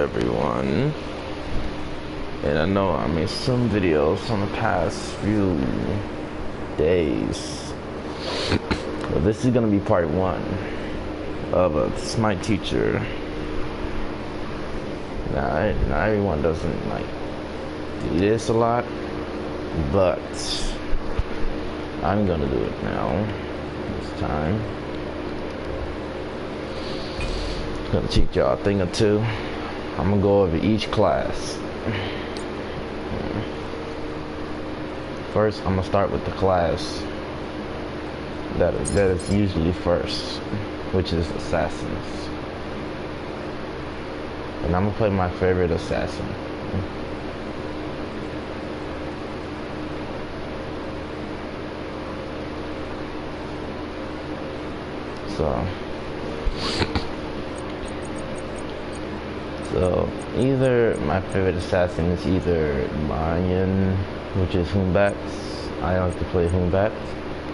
everyone. And I know I made some videos on the past few days, but this is gonna be part one of a Smite teacher. Now everyone doesn't like do this a lot, but I'm gonna do it now this time. Gonna teach y'all a thing or two. I'm gonna go over each class. First, I'm gonna start with the class that is usually first, which is assassins. And I'm gonna play my favorite assassin. So either my favorite assassin is either Mayan, which is Humbats. I like to play Humbats.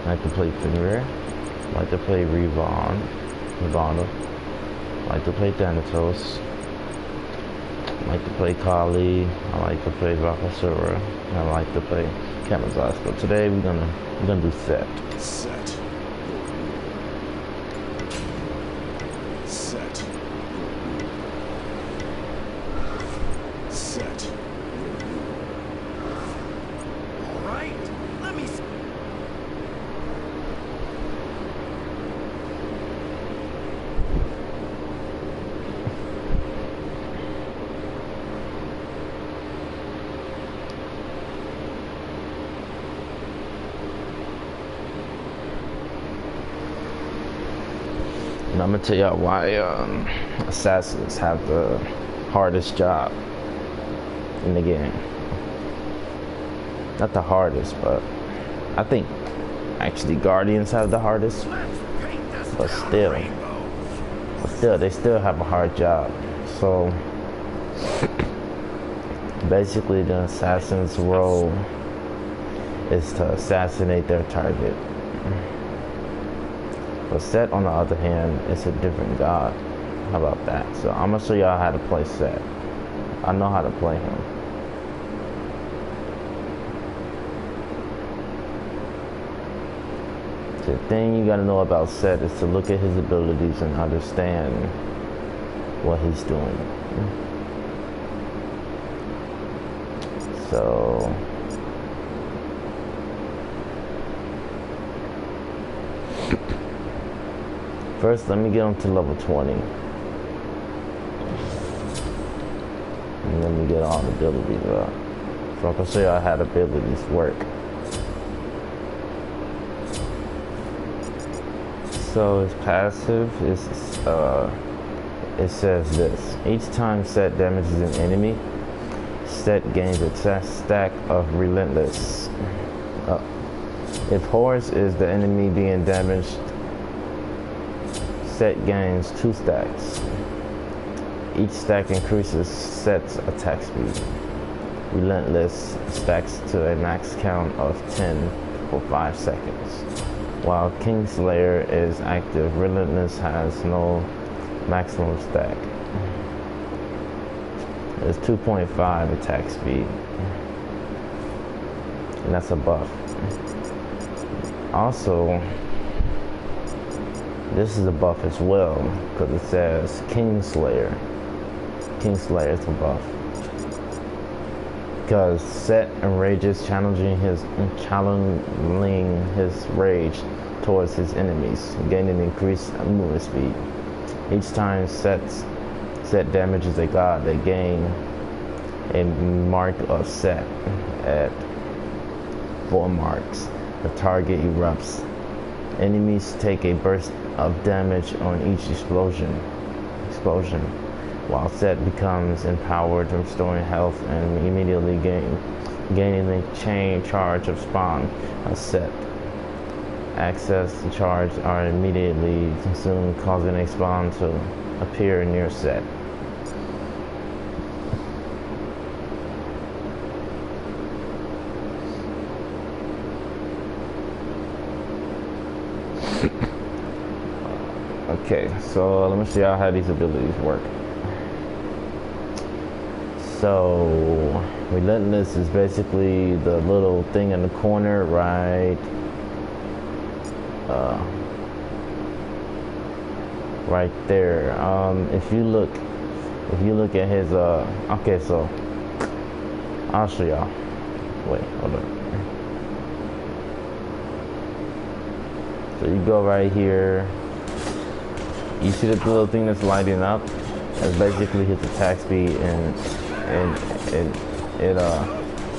I like to play Fenrir. I like to play Ravana. I like to play Thanatos. I like to play Kali. I like to play Vakasura. I like to play Kamazaz. But today we're gonna do Set. And I'm gonna tell y'all why assassins have the hardest job in the game. Not the hardest, but I think actually Guardians have the hardest. But still, they still have a hard job. So basically, the assassin's role is to assassinate their target. But Set, on the other hand, is a different god. How about that? So I'm gonna show y'all how to play Set. I know how to play him. The thing you gotta know about Set is to look at his abilities and understand what he's doing. So first, let me get on to level 20. And let me get all the abilities up. So I can show y'all how the abilities work. So his passive is, it says this. Each time Set damages an enemy, Set gains a stack of Relentless. If Horus is the enemy being damaged, Set gains 2 stacks. Each stack increases Set's attack speed. Relentless stacks to a max count of 10 for 5 seconds. While Kingslayer is active, Relentless has no maximum stack. It's 2.5 attack speed. And that's a buff. Also, this is a buff as well, because it says Kingslayer. Kingslayer is a buff. Because Set enrages, channeling his rage towards his enemies, gaining increased movement speed. Each time Set damages a god, they gain a mark of Set at 4 marks. The target erupts. Enemies take a burst of damage on each explosion, while Set becomes empowered, restoring health and immediately gaining a chain charge of spawn. A Set access charge are immediately consumed, causing a spawn to appear near Set. Okay, so let me show y'all how these abilities work. So relentless is basically the little thing in the corner right there. If you look at his okay, so I'll show y'all. Wait, hold on. So you go right here. You see the little thing that's lighting up? That's basically his attack speed, and it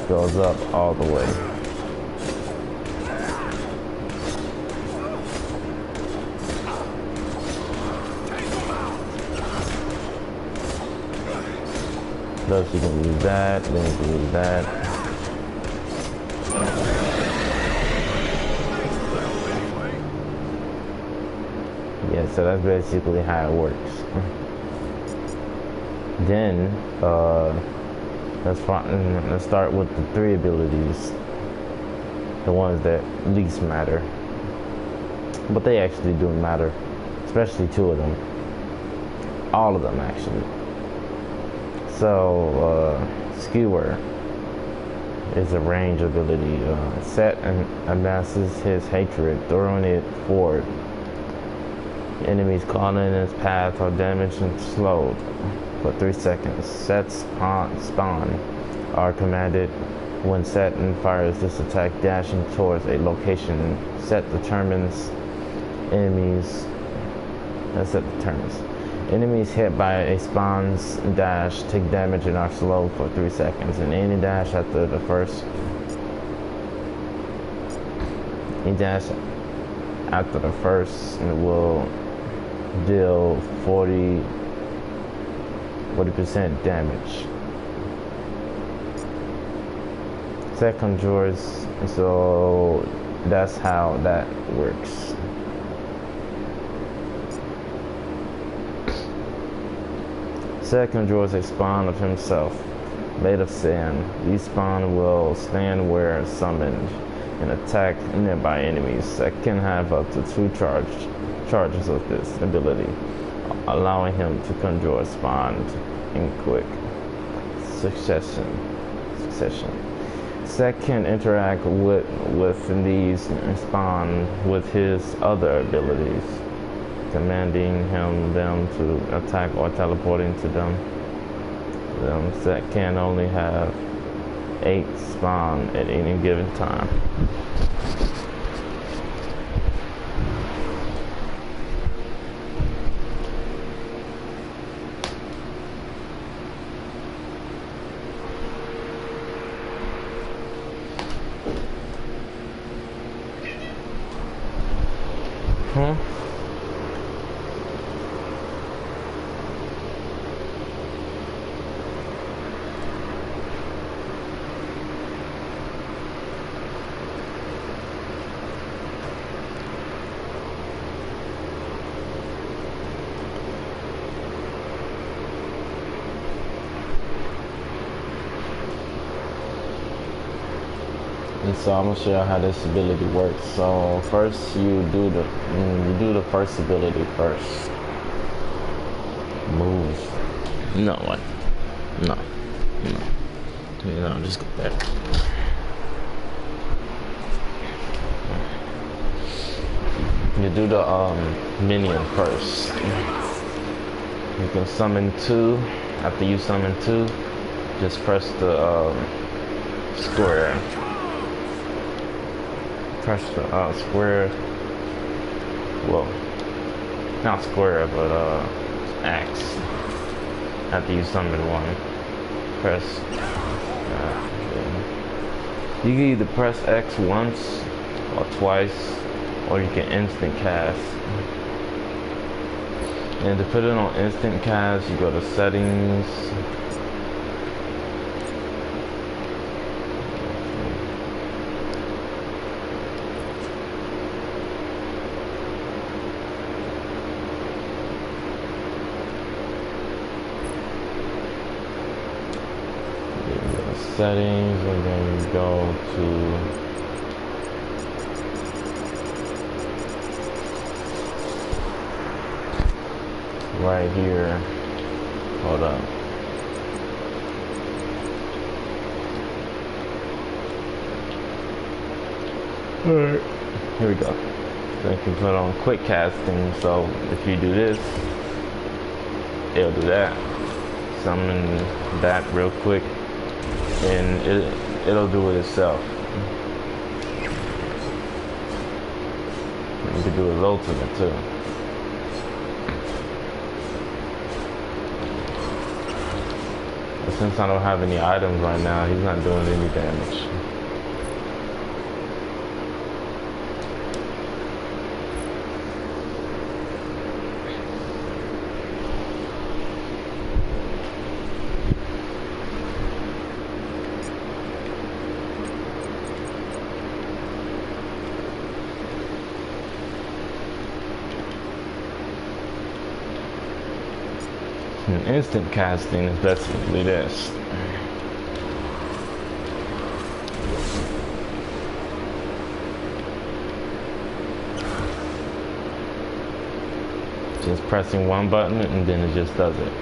goes up all the way. Thus you can use that, then you can use that. Yeah, so that's basically how it works. Then let's start with the 3 abilities, the ones that least matter, but they actually do matter, especially 2 of them, all of them actually. So Skewer is a range ability. Set and advances his hatred, throwing it forward. Enemies caught in his path are damaged and slowed for 3 seconds. Sets spawn are commanded when Set and fires this attack, dashing towards a location. Set determines enemies. Enemies hit by a spawn's dash take damage and are slowed for 3 seconds. And any dash after the first will deal 40% damage. Set conjures, so that's how that works. Set conjures a spawn of himself, made of sand. These spawn will stand where summoned and attack nearby enemies. Set can have up to 2 charges of this ability, allowing him to conjure a spawn in quick succession. Set can interact with these spawn with his other abilities, commanding them to attack or teleporting to them. Set can only have 8 spawn at any given time. And so I'm gonna show you how this ability works. So first you do the first ability first. Move. No, what? No. Just go back. You do the minion first. You can summon 2. After you summon 2, just press the square. Press the square. Well, not square, but X. After you summon 1, press. You can either press X once or twice, or you can instant cast. And to put it on instant cast, you go to settings. Settings, and then you go to right here. Hold up. Alright, here we go. So you can put on quick casting, so if you do this, it'll do that. Summon that real quick, and it'll do it itself. You can do his ultimate too. But since I don't have any items right now, he's not doing any damage. And instant casting is basically this. Just pressing one button and then it just does it.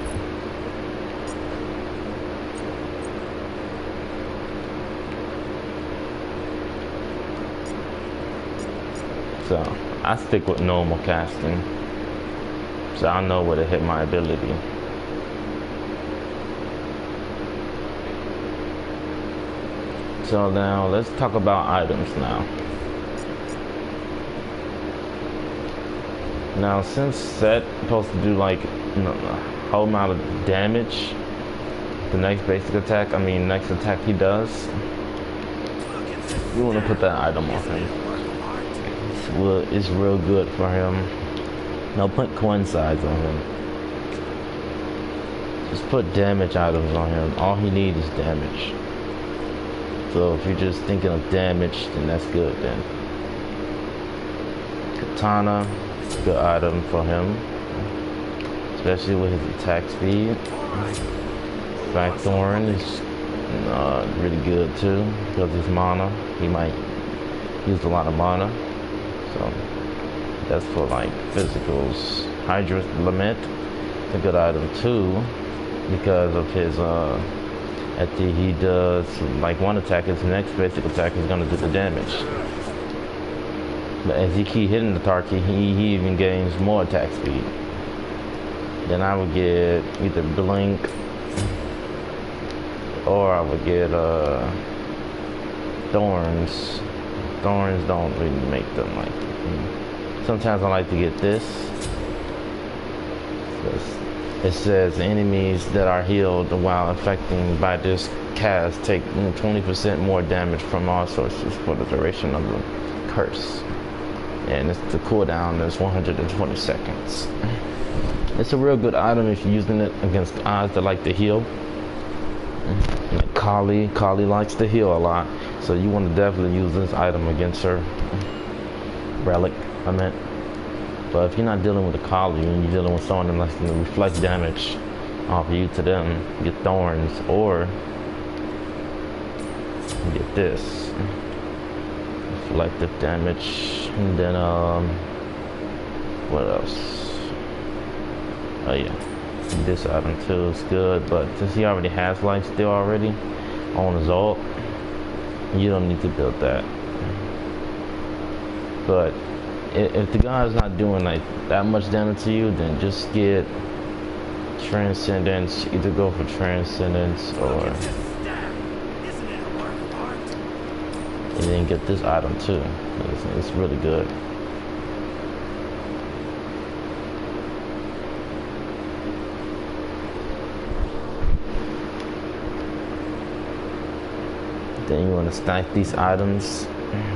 So I stick with normal casting, so I know where to hit my ability. So now let's talk about items now. Now since Set supposed to do like a whole amount of damage, the next basic attack, next attack he does, you want to put that item on him. It's real good for him. Now put coincides on him. Just put damage items on him. All he needs is damage. So if you're just thinking of damage, then that's good then. Katana, good item for him, especially with his attack speed. Blackthorn is really good too, because his mana. He might use a lot of mana. So that's for like physicals. Hydra's Lament is a good item too, because of his after he does like one attack, his next basic attack is gonna do the damage. But as he keep hitting the target, he even gains more attack speed. Then I would get either Blink, or I would get Thorns. Thorns don't really make them like. Sometimes I like to get this. It says enemies that are healed while affecting by this cast take 20% more damage from all sources for the duration of the curse. And the cooldown is 120 seconds. It's a real good item if you're using it against odds that like to heal. Like Kali likes to heal a lot, so you want to definitely use this item against her. Relic, I meant. But if you're not dealing with a Kali and you're dealing with someone that likes to reflect damage off of you to them, get Thorns, or get this. Reflective damage. And then, what else? Oh yeah, this item too is good, but since he already has lifesteal already on his ult, you don't need to build that. But if the guy's not doing like that much damage to you, then just get Transcendence. Either go for Transcendence or and then get this item too. It's really good. Then you want to stack these items.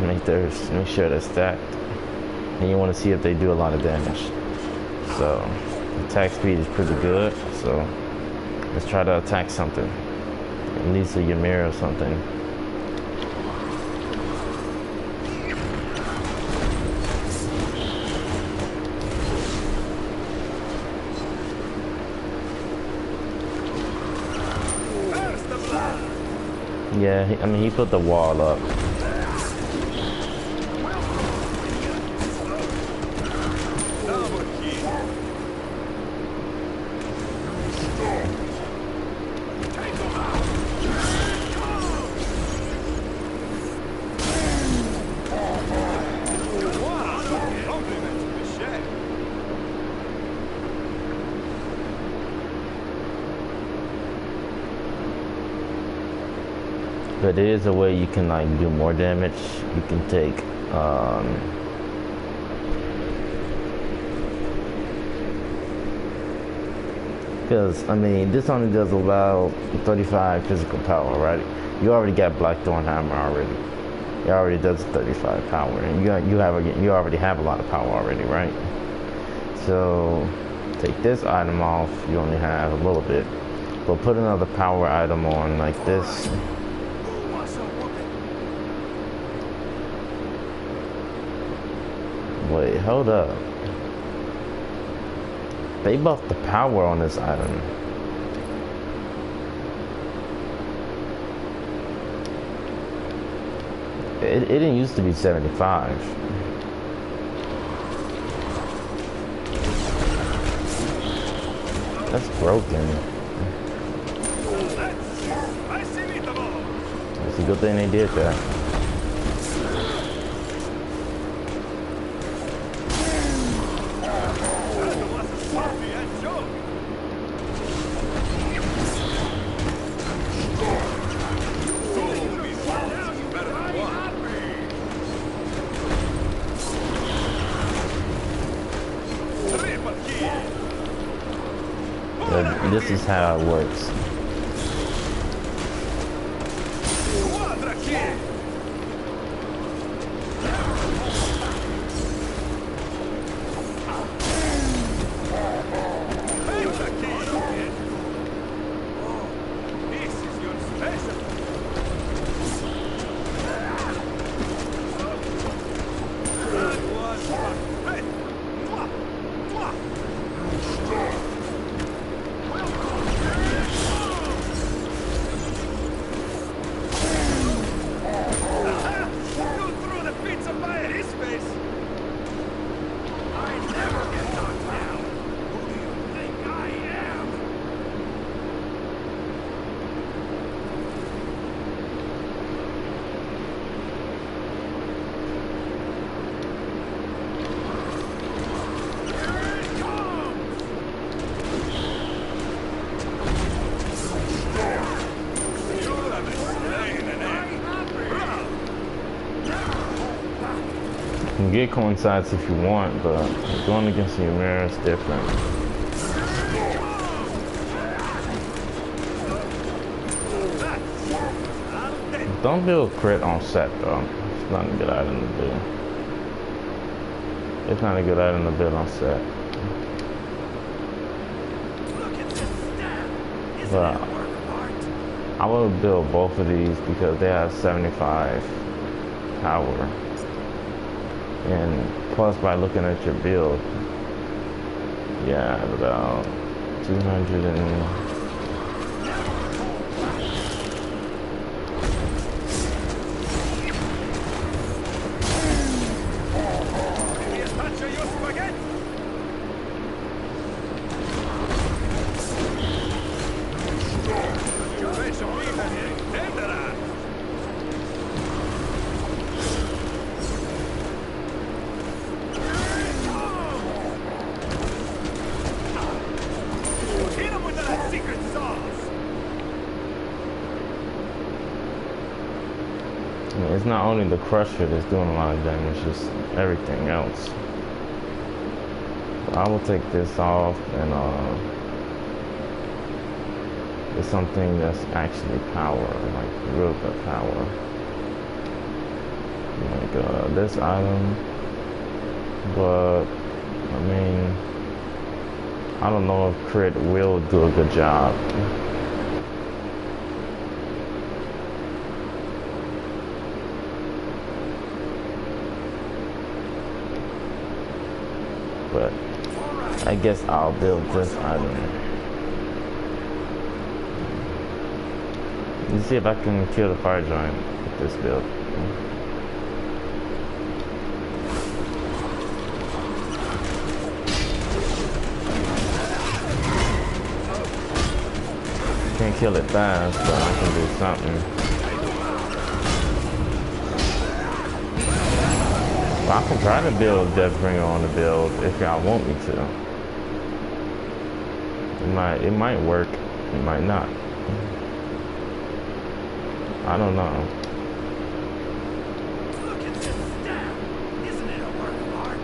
Make sure they're stacked. And you want to see if they do a lot of damage. So attack speed is pretty good. So let's try to attack something. At least a Ymir or something. Yeah, he put the wall up. But there is a way you can like do more damage. You can take because I mean this only does about 35 physical power, right? You already got Blackthorn Hammer already. It already does 35 power, and you already have a lot of power already, right? So take this item off, you only have a little bit. But put another power item on like this. Wait, hold up. They buffed the power on this item. It didn't used to be 75. That's broken. It's a good thing they did that. This is how it works. You can get coincides if you want, but going against the mirror is different. Don't build crit on set though. It's not a good item to do. It's not a good item to build on set. But I would build both of these because they have 75 power. And plus by looking at your build, yeah, about 200 and... It's not only the crusher that's doing a lot of damage, it's everything else. So I will take this off and it's something that's actually power, like real good power. Like this item, but I mean, I don't know if crit will do a good job. But I guess I'll build this item. Let's see if I can kill the fire giant with this build. Can't kill it fast, but I can do something. I can try to build Deathbringer on the build if y'all want me to. It might work, it might not. I don't know. Look at this staff! Isn't it a work of art?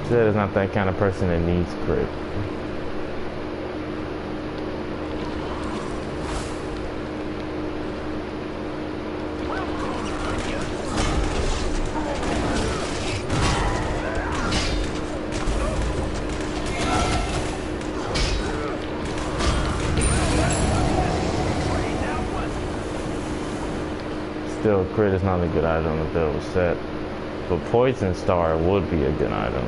Zed is not that kind of person that needs crit. Still, crit is not a good item if it was set. But Poison Star would be a good item.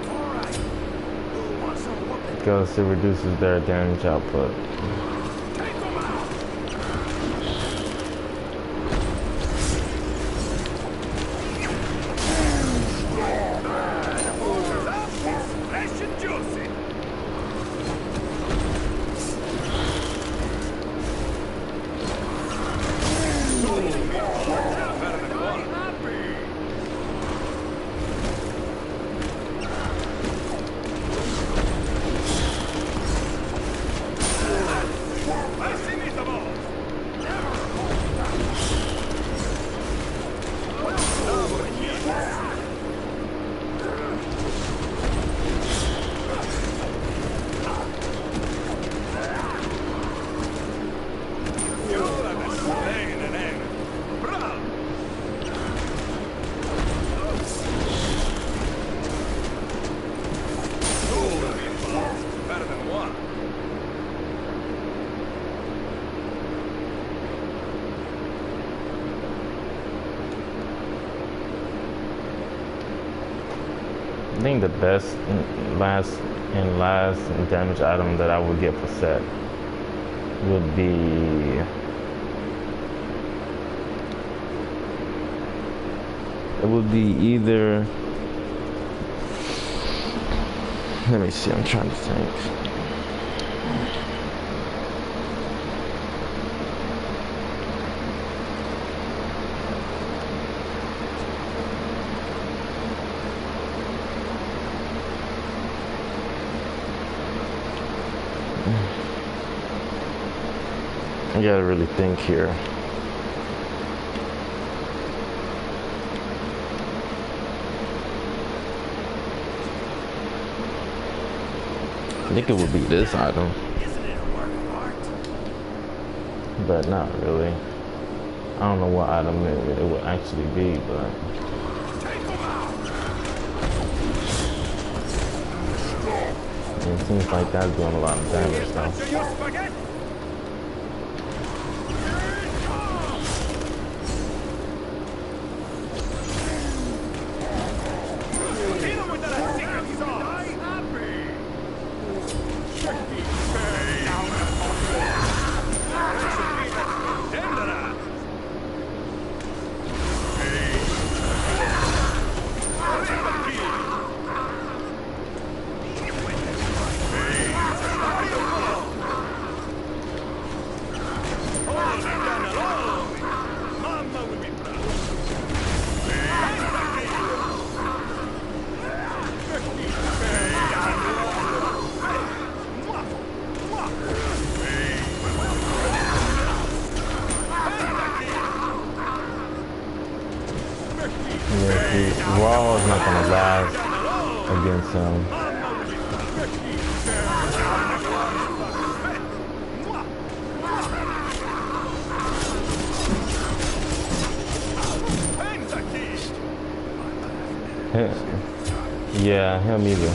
Alright. Who wants some whooping? Because it reduces their damage output. Take them out! Fresh and juicy! I think the best last damage item that I would get for set would be either, let me see, I'm trying to think. I gotta really think here. I think it would be this item. Isn't it a work of art? But not really. I don't know what item it would actually be, but Take them out! it seems like that's doing a lot of damage though. Do you spaghetti? Raw is not gonna last against him. Yeah, him either.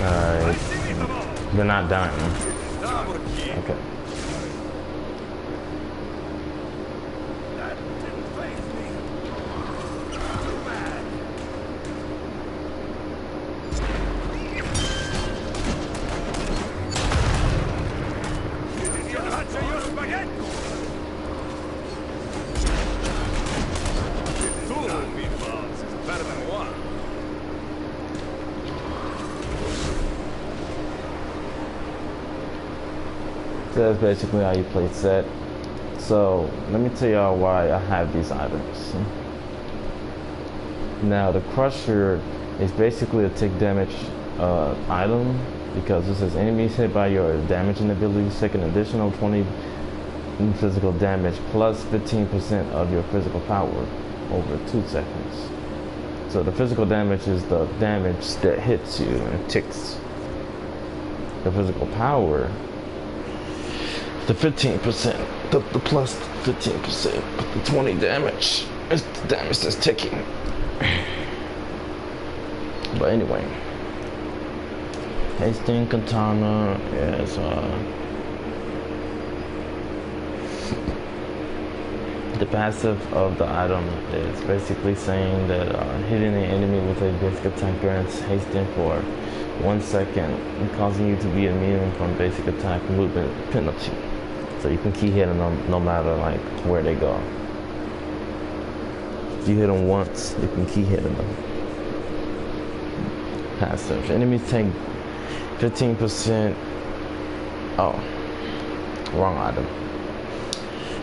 Alright. They're not dying. Okay. That didn't faze me. Too bad. So that's basically how you play set. So let me tell y'all why I have these items. Now the Crusher is basically a tick damage item, because it says enemies hit by your damaging abilities take an additional 20 physical damage plus 15% of your physical power over 2 seconds. So the physical damage is the damage that hits you and ticks. The physical power, the 15%, the plus 15%, the 20 damage is the damage that's ticking. But anyway, Hasting Katana is the passive of the item is basically saying that hitting an enemy with a basic attack grants hasting for 1 second and causing you to be immune from basic attack movement penalty. So you can keep hitting them no matter like where they go. If you hit them once, you can keep hitting them. Passive. Enemies take 15%. Oh, wrong item.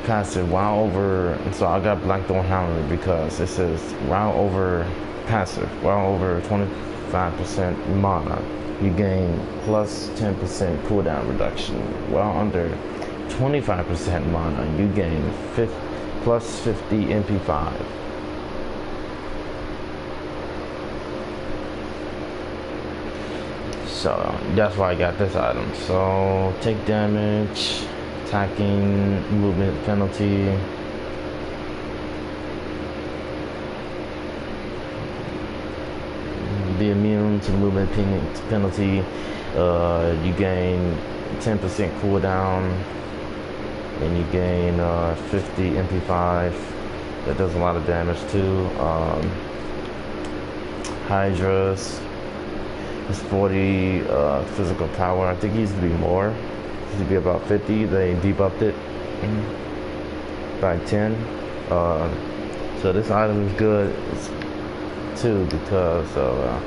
Passive. While over. So I got Blackthorn Helmet because it says while over passive. While over 25% mana, you gain plus 10% cooldown reduction. While under 25% mana, you gain plus 50 MP5. So that's why I got this item. So take damage, attacking, movement penalty. Be immune to movement penalty. You gain 10% cooldown, and you gain 50 MP5. That does a lot of damage too. Hydras. It's 40 physical power. I think it used to be more. It used to be about 50. They debuffed it by 10. So this item is good too because of.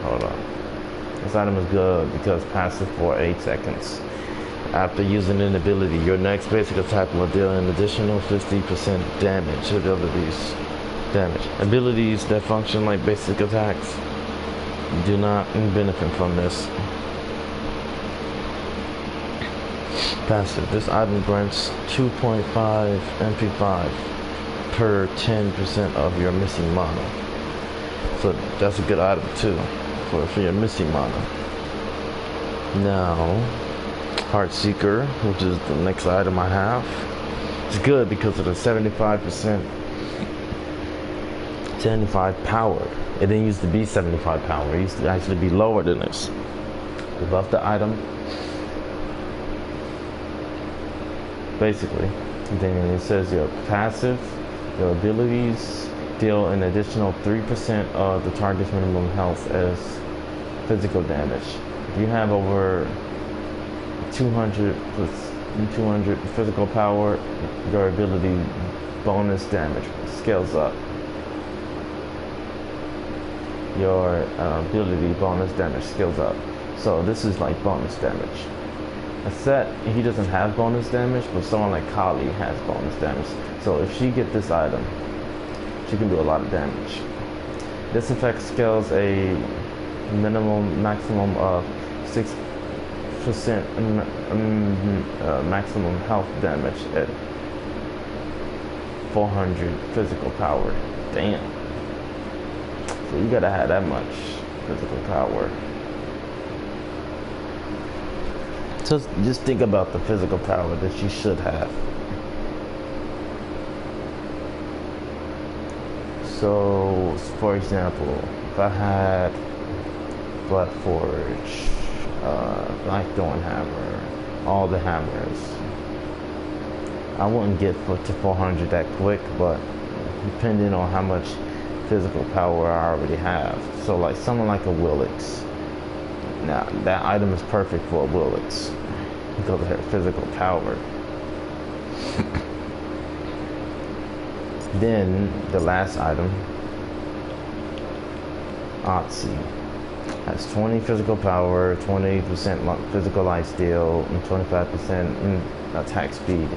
Hold on. This item is good because passive for 8 seconds. After using an ability, your next basic attack will deal an additional 50% damage. Abilities that function like basic attacks do not benefit from this. Passive. This item grants 2.5 MP5 per 10% of your missing mana. So that's a good item too for your missing mana. Now, Heart Seeker, which is the next item I have, it's good because of the 75 power. It didn't used to be 75 power. It used to actually be lower than this. Above the item, basically. And then it says your passive, your abilities deal an additional 3% of the target's minimum health as physical damage. If you have over 200 physical power, your ability bonus damage scales up. Your ability bonus damage scales up. So this is like bonus damage. A set, he doesn't have bonus damage, but someone like Kali has bonus damage. So if she gets this item, she can do a lot of damage. This effect scales a maximum of 6% maximum health damage at 400 physical power. Damn. So you gotta have that much physical power. Just think about the physical power that you should have. So, for example, if I had Blood Forge, Blackthorn Hammer, all the hammers, I wouldn't get to 400 that quick, but depending on how much physical power I already have. So like someone like a Willix. Now that item is perfect for a Willix because of her physical power. Then the last item, Otzi. Has 20 physical power, 20% physical lifesteal, and 25% in attack speed,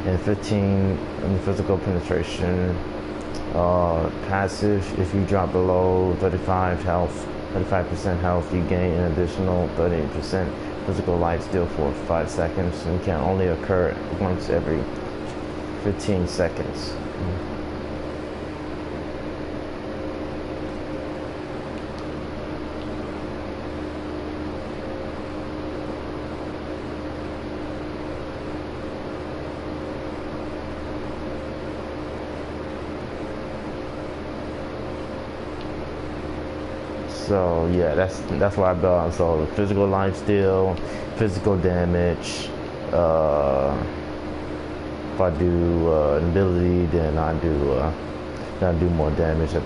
and 15 in physical penetration. Passive, if you drop below 35% health, you gain an additional 30% physical lifesteal for 5 seconds, and can only occur once every 15 seconds. So yeah, that's what I built on. So physical lifesteal, physical damage. If I do an ability, then I do more damage at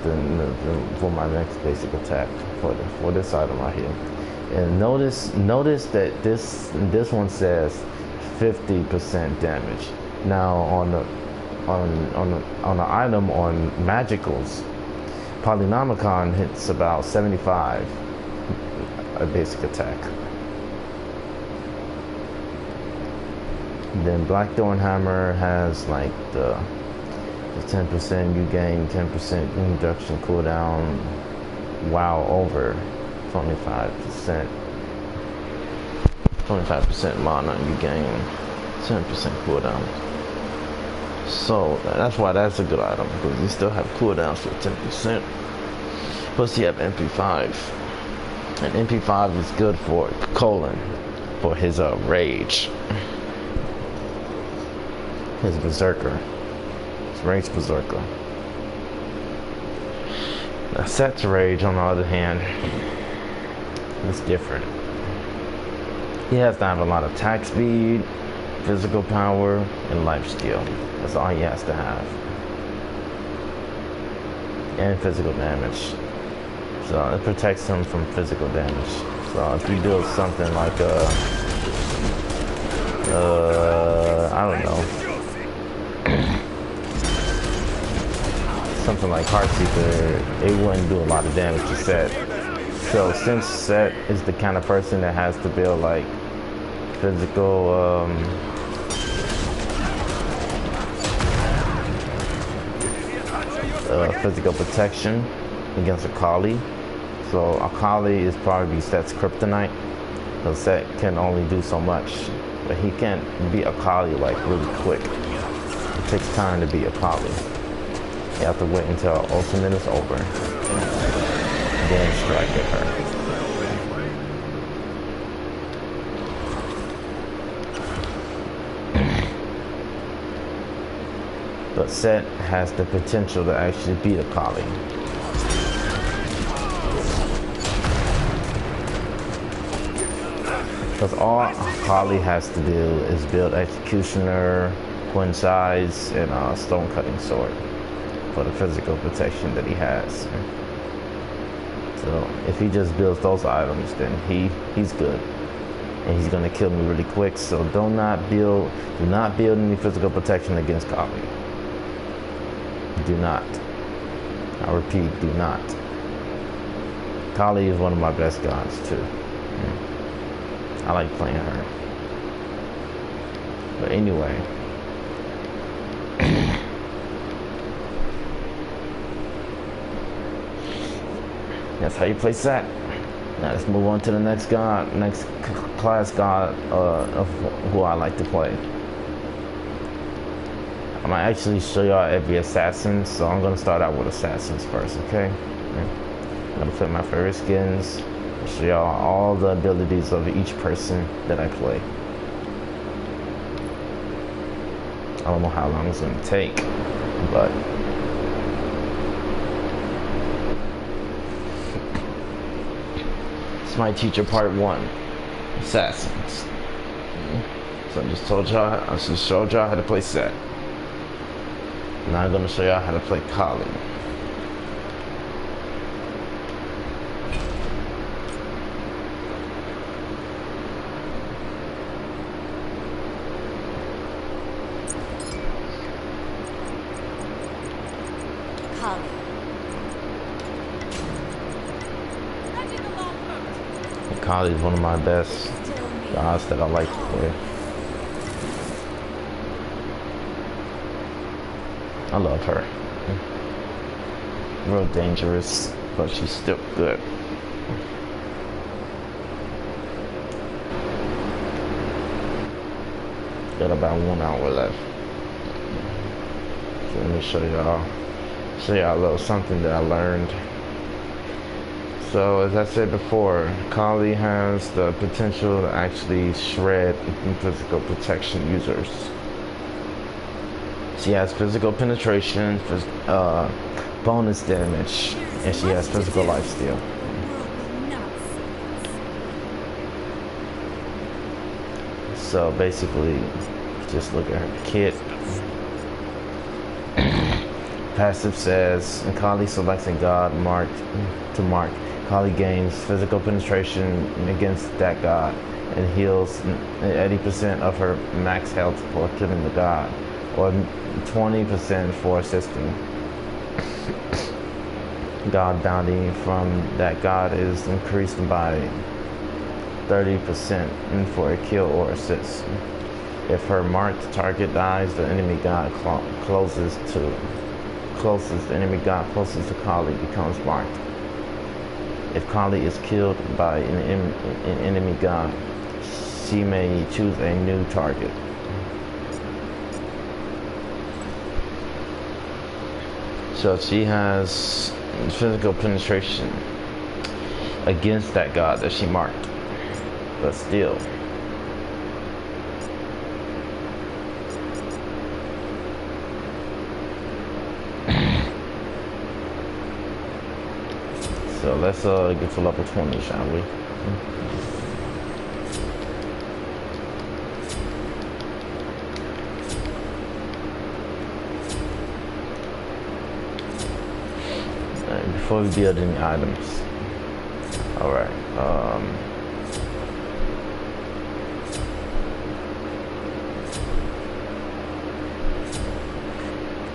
for my next basic attack for this item right here. And notice that this one says 50% damage. Now on the item on magicals, Polynomicon hits about 75 a basic attack. Then Blackthorn Hammer has like the 10%, you gain 10% reduction cooldown while over 25%. 25% mana, you gain 10% cooldown. So that's why that's a good item, because you still have cooldowns for 10%. Plus you have MP5, and MP5 is good for Colin for his rage, his berserker, his rage berserker. Now Set's rage, on the other hand, is different. He has to have a lot of attack speed, physical power, and life steal. That's all he has to have. And physical damage. So it protects him from physical damage. So if you do something like I don't know, something like Heartseeker, it wouldn't do a lot of damage to Set. So since Set is the kind of person that has to build like physical physical protection against Akali. So Akali is probably Set's kryptonite, because Set can only do so much, but he can't beat Akali like really quick. It takes time to beat Akali. You have to wait until ultimate is over, then strike at her. But Set has the potential to actually beat Akali. Because all Akali has to do is build Executioner, Twin Size, and Stone Cutting Sword for the physical protection that he has. So if he just builds those items, then he's good. And he's gonna kill me really quick. So do not build any physical protection against Kali. Do not. I repeat, do not. Kali is one of my best gods too. I like playing her. But anyway. That's how you play Set. Now let's move on to the next god, next class god of who I like to play. I'm gonna actually show y'all every assassin, so I'm gonna start out with assassins first, okay? I'm gonna play my favorite skins, show y'all all the abilities of each person that I play. I don't know how long it's gonna take, but Smite Teacher Part 1, Assassins. So I just showed y'all how to play Set. Now I'm gonna show y'all how to play Kali. Kali is one of my best gods that I like to play. I love her. Real dangerous, but she's still good. Got about 1 hour left. So let me show y'all a little something that I learned. So as I said before, Kali has the potential to actually shred physical protection users. She has physical penetration, bonus damage, and she has physical lifesteal. So basically, just look at her kit. Passive says, Kali selects a god marked to mark. Kali gains physical penetration against that god and heals 80% of her max health for killing the god, or 20% for assisting. God bounty from that god is increased by 30% for a kill or assist. If her marked target dies, the enemy god closest to Kali becomes marked. If Kali is killed by an enemy god, she may choose a new target. So she has physical penetration against that god that she marked, but still. So let's get to level 20, shall we? Before we build any items. Alright.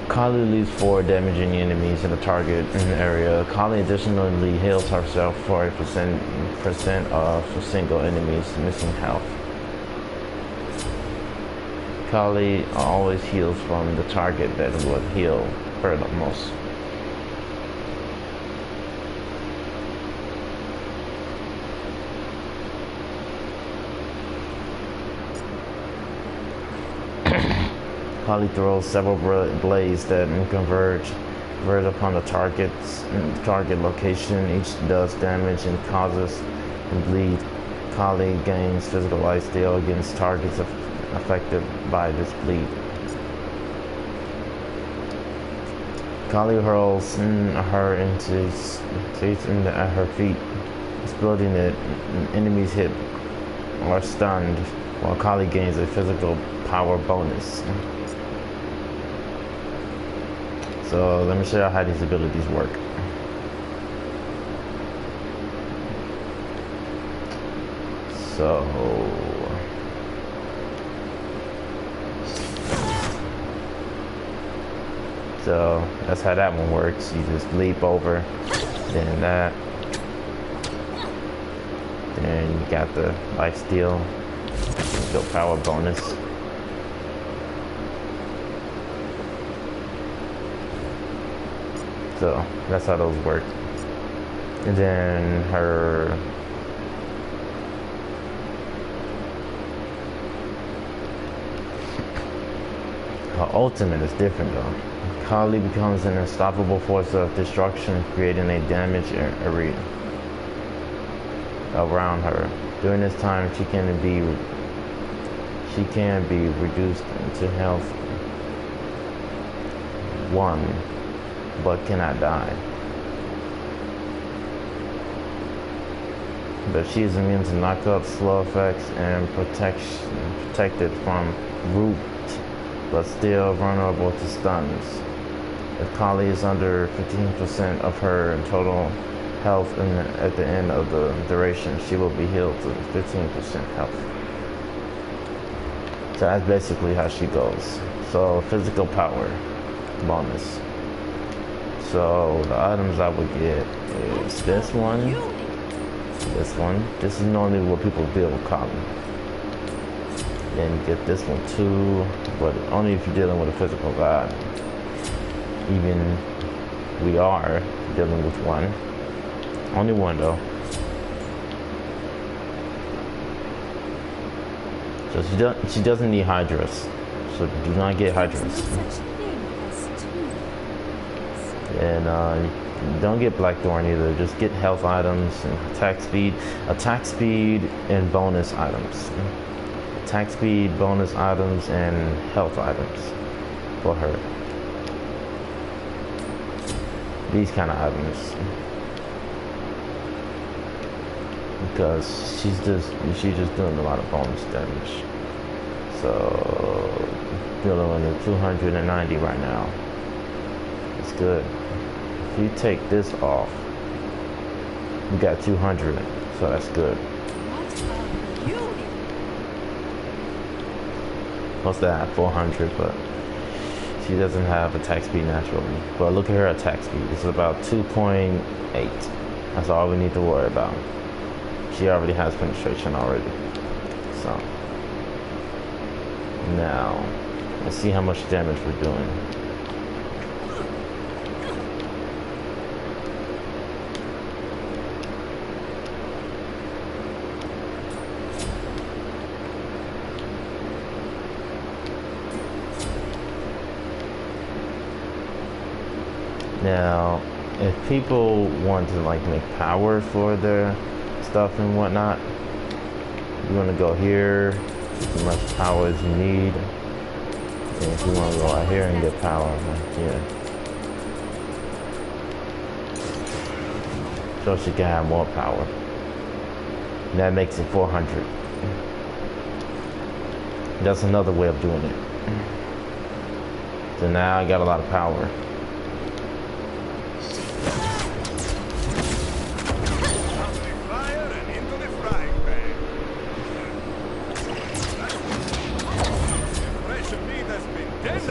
Kali leaves 4 damaging enemies in the target area. Kali additionally heals herself for a percent of single enemies missing health. Kali always heals from the target that would heal her the most. Kali throws several blades that converge upon the target location. Each does damage and causes bleed. Kali gains physical lifesteal against targets affected by this bleed. Kali hurls her into at her feet, exploding it. Enemies hit or stunned, while Kali gains a physical power bonus. So let me show you how these abilities work. So that's how that one works. You just leap over, then that. Then you got the lifesteal, physical power bonus. So that's how those work. And then her ultimate is different though. Kali becomes an unstoppable force of destruction, creating a damage area around her. During this time, she can be reduced to health 1. But cannot die. But she is immune to knockouts, slow effects, and protected from root, but still vulnerable to stuns. If Kali is under 15% of her total health at the end of the duration, she will be healed to 15% health. So that's basically how she goes. So physical power bonus. So the items I would get is this one, This one. This is normally what people build cotton. Then get this one too, but only if you're dealing with a physical god. Even we are dealing with one. Only one though. So she doesn't need Hydras. So do not get Hydras. And don't get Blackthorn either. Just get health items and attack speed and bonus items. Attack speed, bonus items, and health items for her. These kind of items, because she's just doing a lot of bonus damage. So dealing with 290 right now. It's good. If you take this off, we got 200, so that's good. Plus that 400, but she doesn't have attack speed naturally. But look at her attack speed. It's about 2.8. That's all we need to worry about. She already has penetration already. So now let's see how much damage we're doing. Now, if people want to like make power for their stuff and whatnot, you want to go here, as much power as you need. And if you want to go out here and get power, like here, so she can have more power. And that makes it 400. That's another way of doing it. So now I got a lot of power.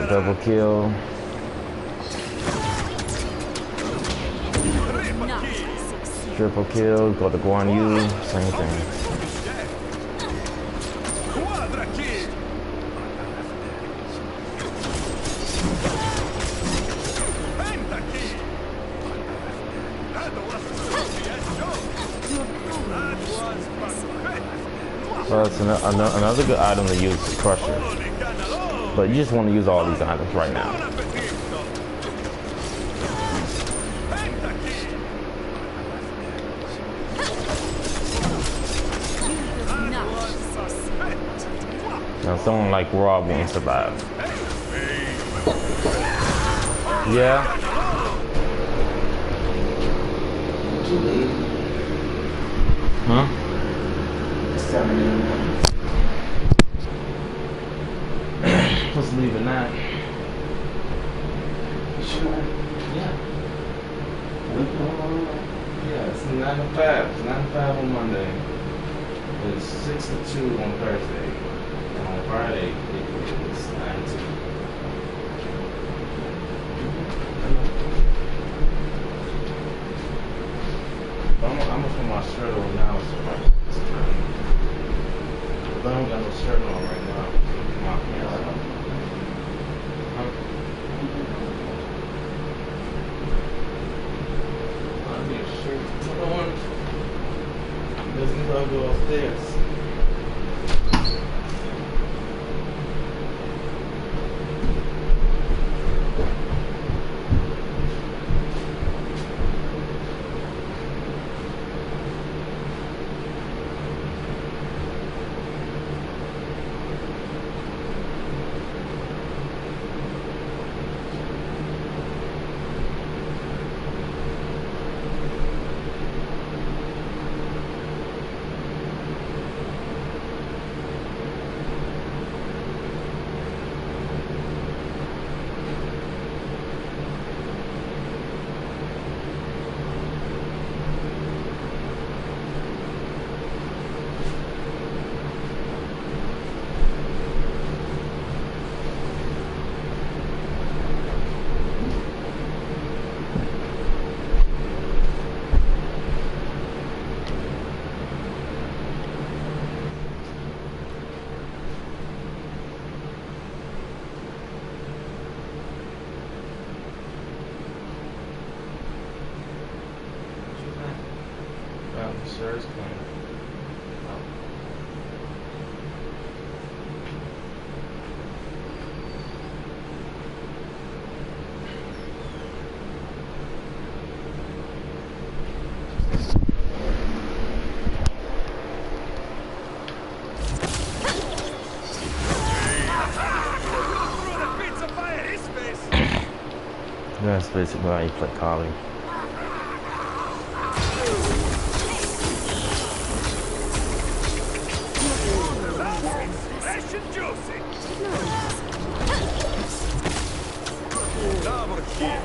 Double kill. Triple kill. Go to Guan Yu. Same thing. Well, it's another good item to use is Crusher. But you just want to use all these items right now. Now someone like Rob won't survive. Yeah. Huh? Let's leave it at. Sure. Yeah. Yeah, it's 9 to 5. It's 9 to 5 on Monday. It's 6 to 2 on Thursday. And on Friday, it's 9 to 2. I'm gonna put my shirt on now. So it's time. I don't got no shirt on right now. My pants on. I'll go upstairs. Sure is clean. Threw the pizza fire in his face. That's basically how you play Kali. Fresh and juicy. Double kill.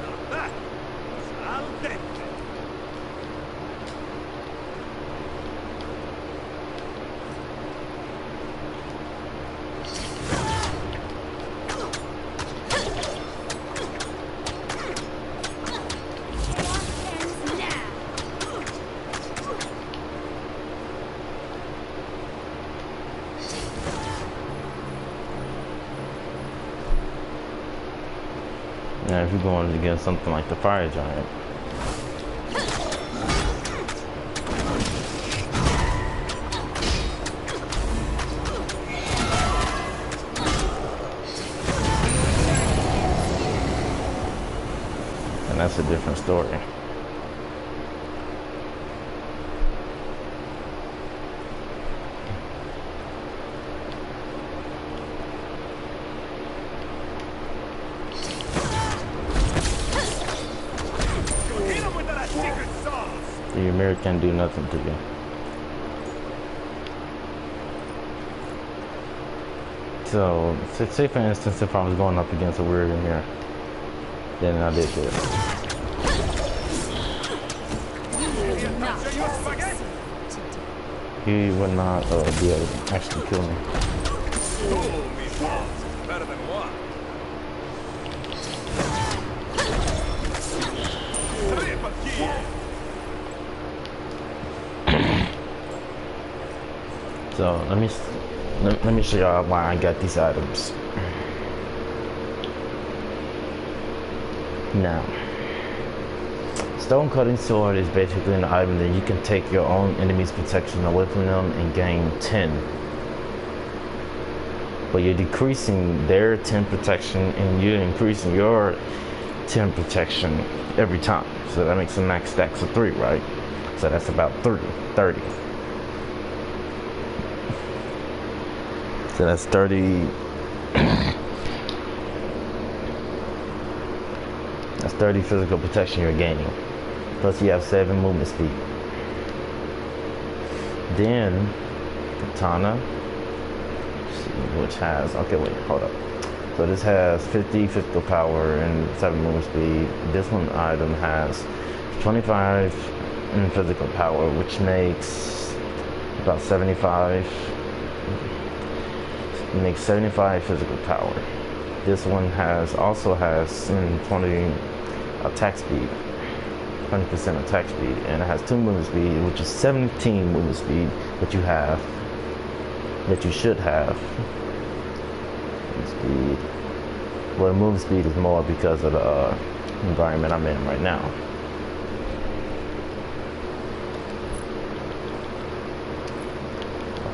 Now that was al dente. Now, if you're going against something like the Fire Giant, and that's a different story. Hit him with that secret sauce. The mirror can do nothing to you. So, say for instance, if I was going up against a weird mirror, then I did this. He would not be able to actually kill me. Two meatballs is better than one. Triple kill. So let me show y'all why I got these items. Now, stone cutting sword is basically an item that you can take your own enemy's protection away from them and gain 10. But you're decreasing their 10 protection and you're increasing your 10 protection every time. So that makes a max stacks of 3, right? So that's about 30. So that's 30. That's 30 physical protection you're gaining. Plus you have 7 movement speed. Then Katana, which has, okay, wait, hold up. So this has 50 physical power and 7 movement speed. This one item has 25 in physical power, which makes about 75. It makes 75 physical power. This one also has 20 attack speed, 20% attack speed, and it has 2 movement speed, which is 17 movement speed that you should have. Speed. Well, the movement speed is more because of the environment I'm in right now.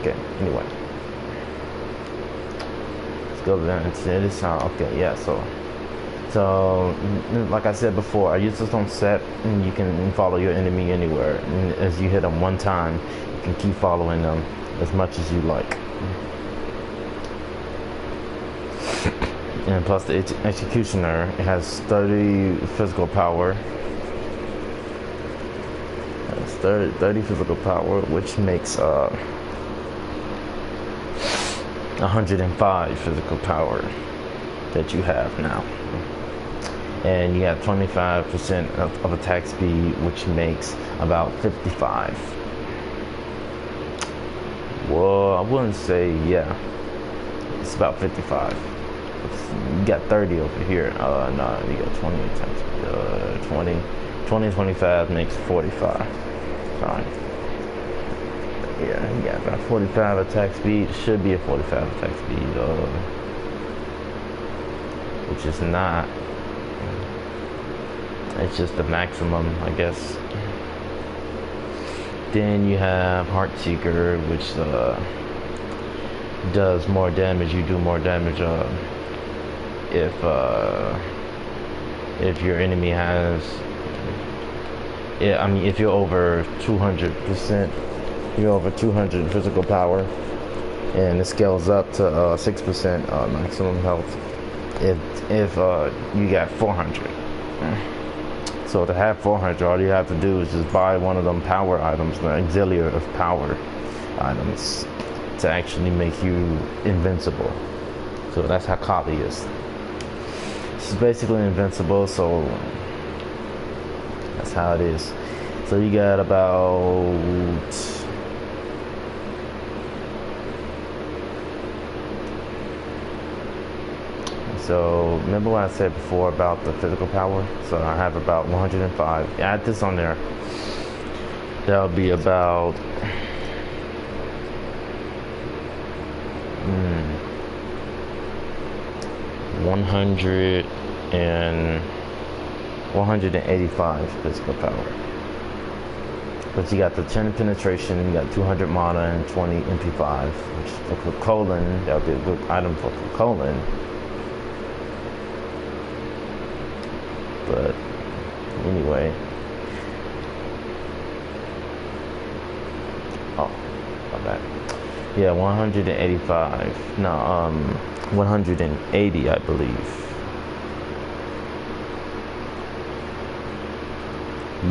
Okay, anyway. Let's go there and see this sound. Okay, yeah, so like I said before, I use this on set and you can follow your enemy anywhere. And as you hit them one time, you can keep following them as much as you like. And plus the Executioner, it has 30 physical power. It's 30 physical power, which makes 105 physical power that you have now. And you have 25% of attack speed, which makes about 55. Well, I wouldn't say, yeah, it's about 55. You got 30 over here. No, you got 20 attack speed. 20, 25 makes 45. Fine. Yeah, you got about 45 attack speed. It should be a 45 attack speed, which is not. It's just the maximum, I guess. Then you have Heartseeker, which does more damage. You do more damage if your enemy has, yeah, I mean if you're over 200%, you're over 200 physical power, and it scales up to 6% maximum health if you got 400. So to have 400, all you have to do is just buy one of them power items, the auxiliary of power items, to actually make you invincible. So that's how Kali is. She's basically invincible, so that's how it is. So you got about So remember what I said before about the physical power? So I have about 105. Add this on there. That'll be about 185 physical power. But you got the 10 penetration, you got 200 mana and 20 MP5, which for colon, that'll be a good item for colon. But anyway, oh, my bad. Yeah, 185. No, 180, I believe.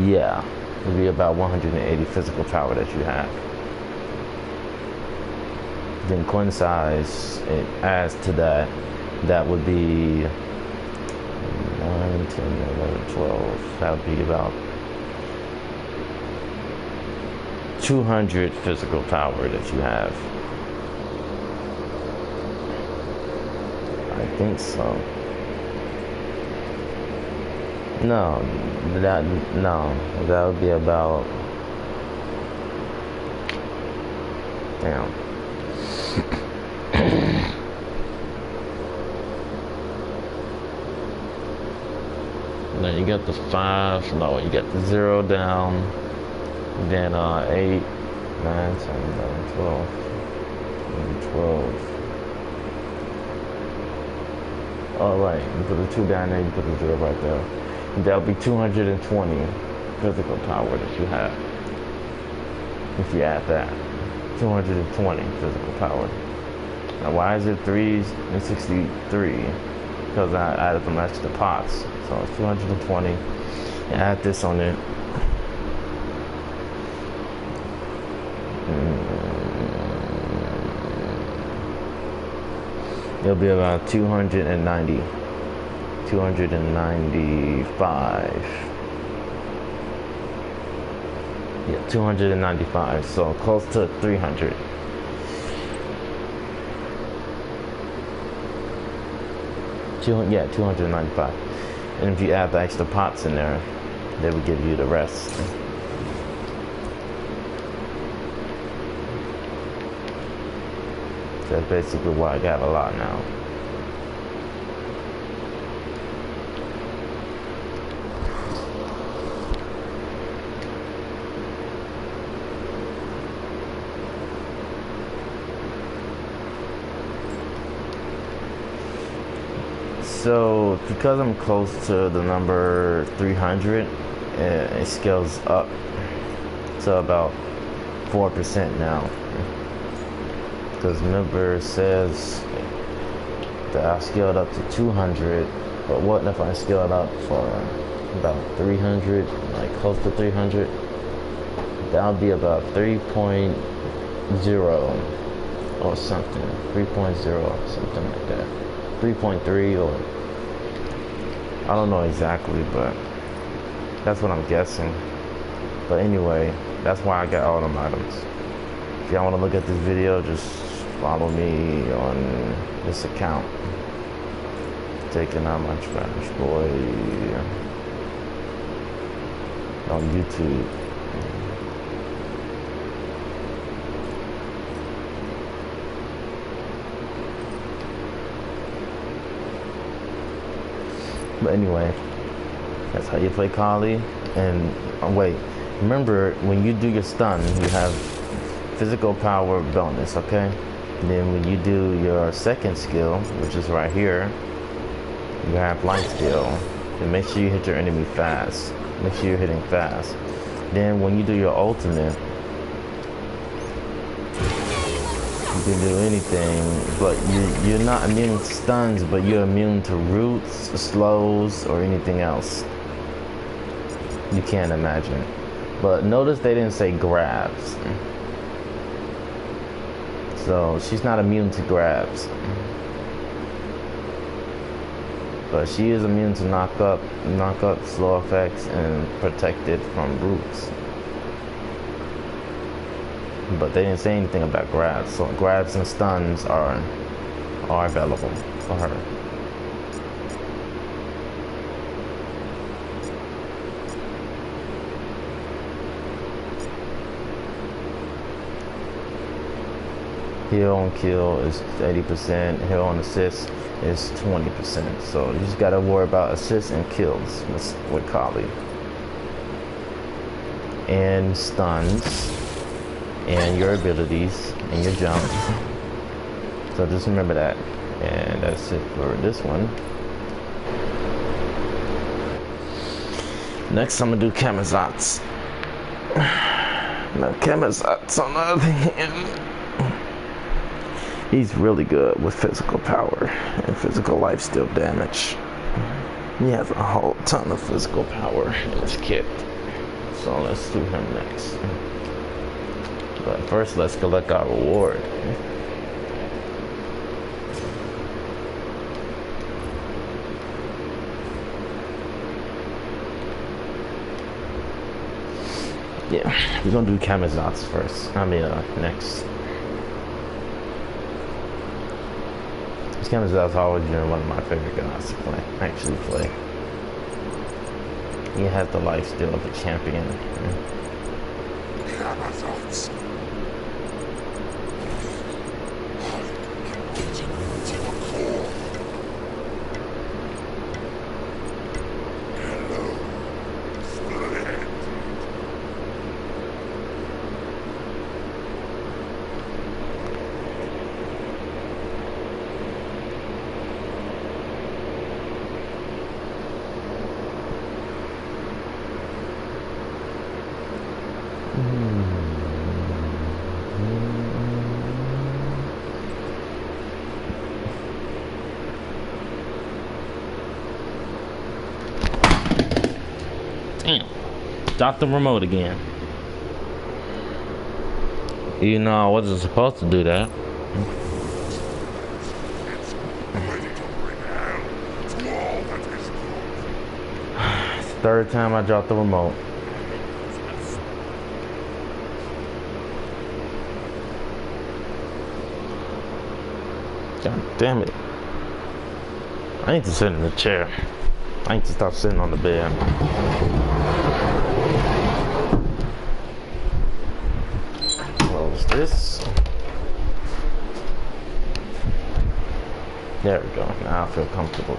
Yeah, it'll be about 180 physical power that you have. Then coin size, it adds to that. That would be 9, 10, 11, 12. That would be about 200 physical power that you have. I think so. No, that would be about, damn. Now you got the 5, no, you got the 0 down, then 8, 9, 10, 11, 12, 12. Alright, you put the 2 down there, you put the 0 right there. That'll be 220 physical power that you have. If you add that, 220 physical power. Now why is it 363? Because I added them extra pots. So it's 220. And add this on it. It'll be about 290. 295. Yeah, 295. So close to 300. Yeah, 295. And if you add the extra pots in there, they will give you the rest. That's basically why I got a lot now. So because I'm close to the number 300, it scales up to about 4% now. Because remember it says that I scaled up to 200, but what if I scaled up for about 300, like close to 300? That would be about 3.0 or something, 3.0 something like that. 3.3 or I don't know exactly, but that's what I'm guessing. But anyway, that's why I got all them items. If y'all want to look at this video, just follow me on this account. Taking out my Spanish boy on YouTube. But anyway, that's how you play Kali. And wait, Remember, when you do your stun, you have physical power bonus, okay? And then when you do your second skill, which is right here, you have light skill. And make sure you hit your enemy fast. Make sure you're hitting fast. Then when you do your ultimate, you can do anything, but you're not immune to stuns, but you're immune to roots, slows, or anything else. You can't imagine. But notice they didn't say grabs. So she's not immune to grabs. But she is immune to knock up, slow effects, and protected from roots. But they didn't say anything about grabs. So grabs and stuns are available for her. Heal on kill is 80%. Heal on assist is 20%. So you just gotta worry about assists and kills with Kali. And stuns. And your abilities and your jumps. So just remember that. And that's it for this one. Next I'm gonna do Kamazats. Now Kamazats on the other hand, he's really good with physical power and physical lifesteal damage. He has a whole ton of physical power in his kit. So let's do him next. But first, let's collect our reward. Yeah, we're gonna do Kamazats first. Next. Kamazat's always been one of my favorite guys to actually play. He has the lifesteal of a champion. Kamazats. Damn. Drop the remote again. You know I wasn't supposed to do that. It's ready to bring hell to all that is good. It's the third time I dropped the remote. God damn it. I need to sit in the chair. I need to stop sitting on the bed. Close this. There we go. Now I feel comfortable.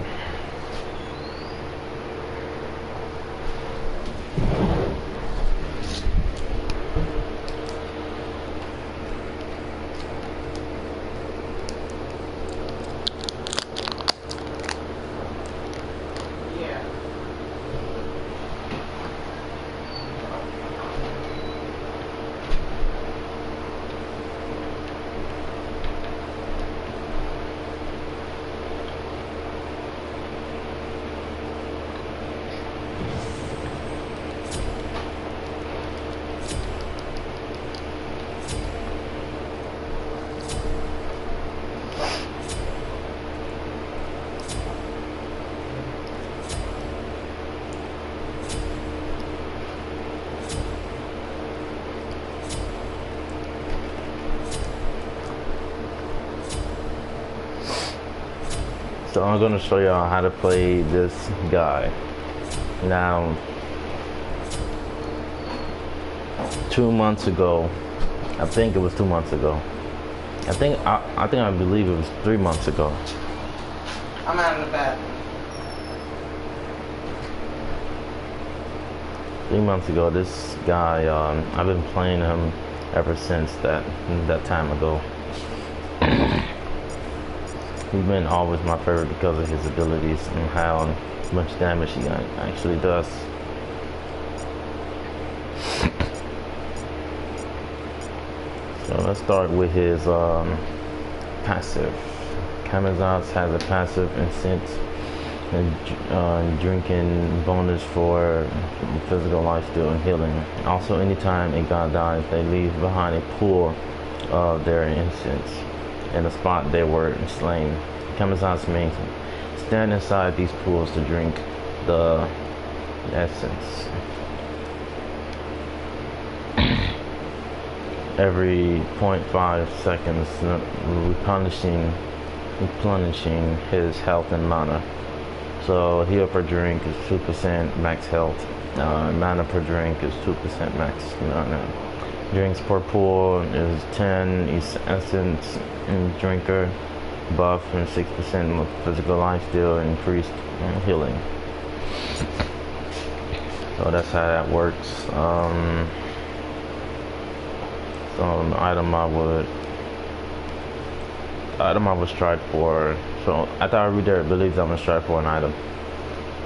So I'm going to show y'all how to play this guy. Now, 2 months ago, I think it was 2 months ago. I believe it was 3 months ago. I'm out of the bathroom. 3 months ago. This guy, I've been playing him ever since that time ago. He's been always my favorite because of his abilities and how much damage he actually does. So let's start with his passive. Kamazaz has a passive instant and drinking bonus for physical lifesteal and healing. Also, anytime a god dies, they leave behind a pool of their incense in the spot they were slain. Kamazaz means stand inside these pools to drink the essence. Every 0.5 seconds, replenishing his health and mana. So heal per drink is 2% max health. Mana per drink is 2% max mana. Drinks per pool is 10 essence and drinker buff and 6% physical lifesteal and increased healing. So that's how that works. So the item I would strive for. So after I read their abilities, I'm gonna strive for an item.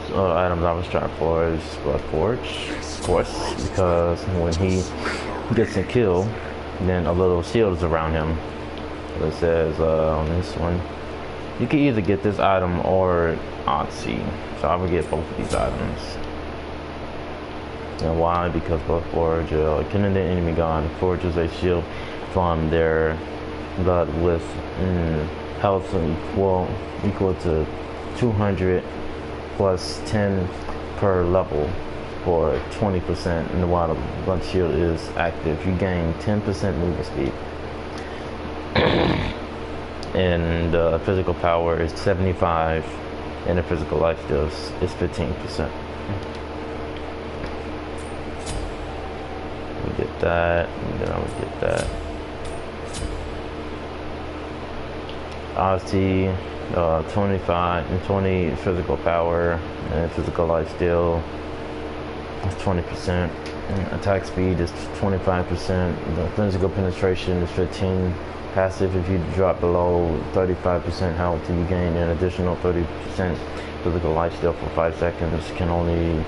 So items I would strive for is Bloodforge, of course, because when he gets a kill, then a little shield is around him. It says on this one, you can either get this item or Odyssey. So I would get both of these items. And why? Because Bloodforge, killing the enemy god, forges a shield from their blood with health equal to 200 plus 10 per level for 20%. And while the blood shield is active, you gain 10% movement speed. And physical power is 75, and the physical lifesteal is 15%. We get that, and then I would get that. Odyssey, 25 and 20 physical power, and physical lifesteal is 20%. And attack speed is 25%. The physical penetration is 15. Passive, if you drop below 35% health, you gain an additional 30% physical lifesteal for 5 seconds. Can only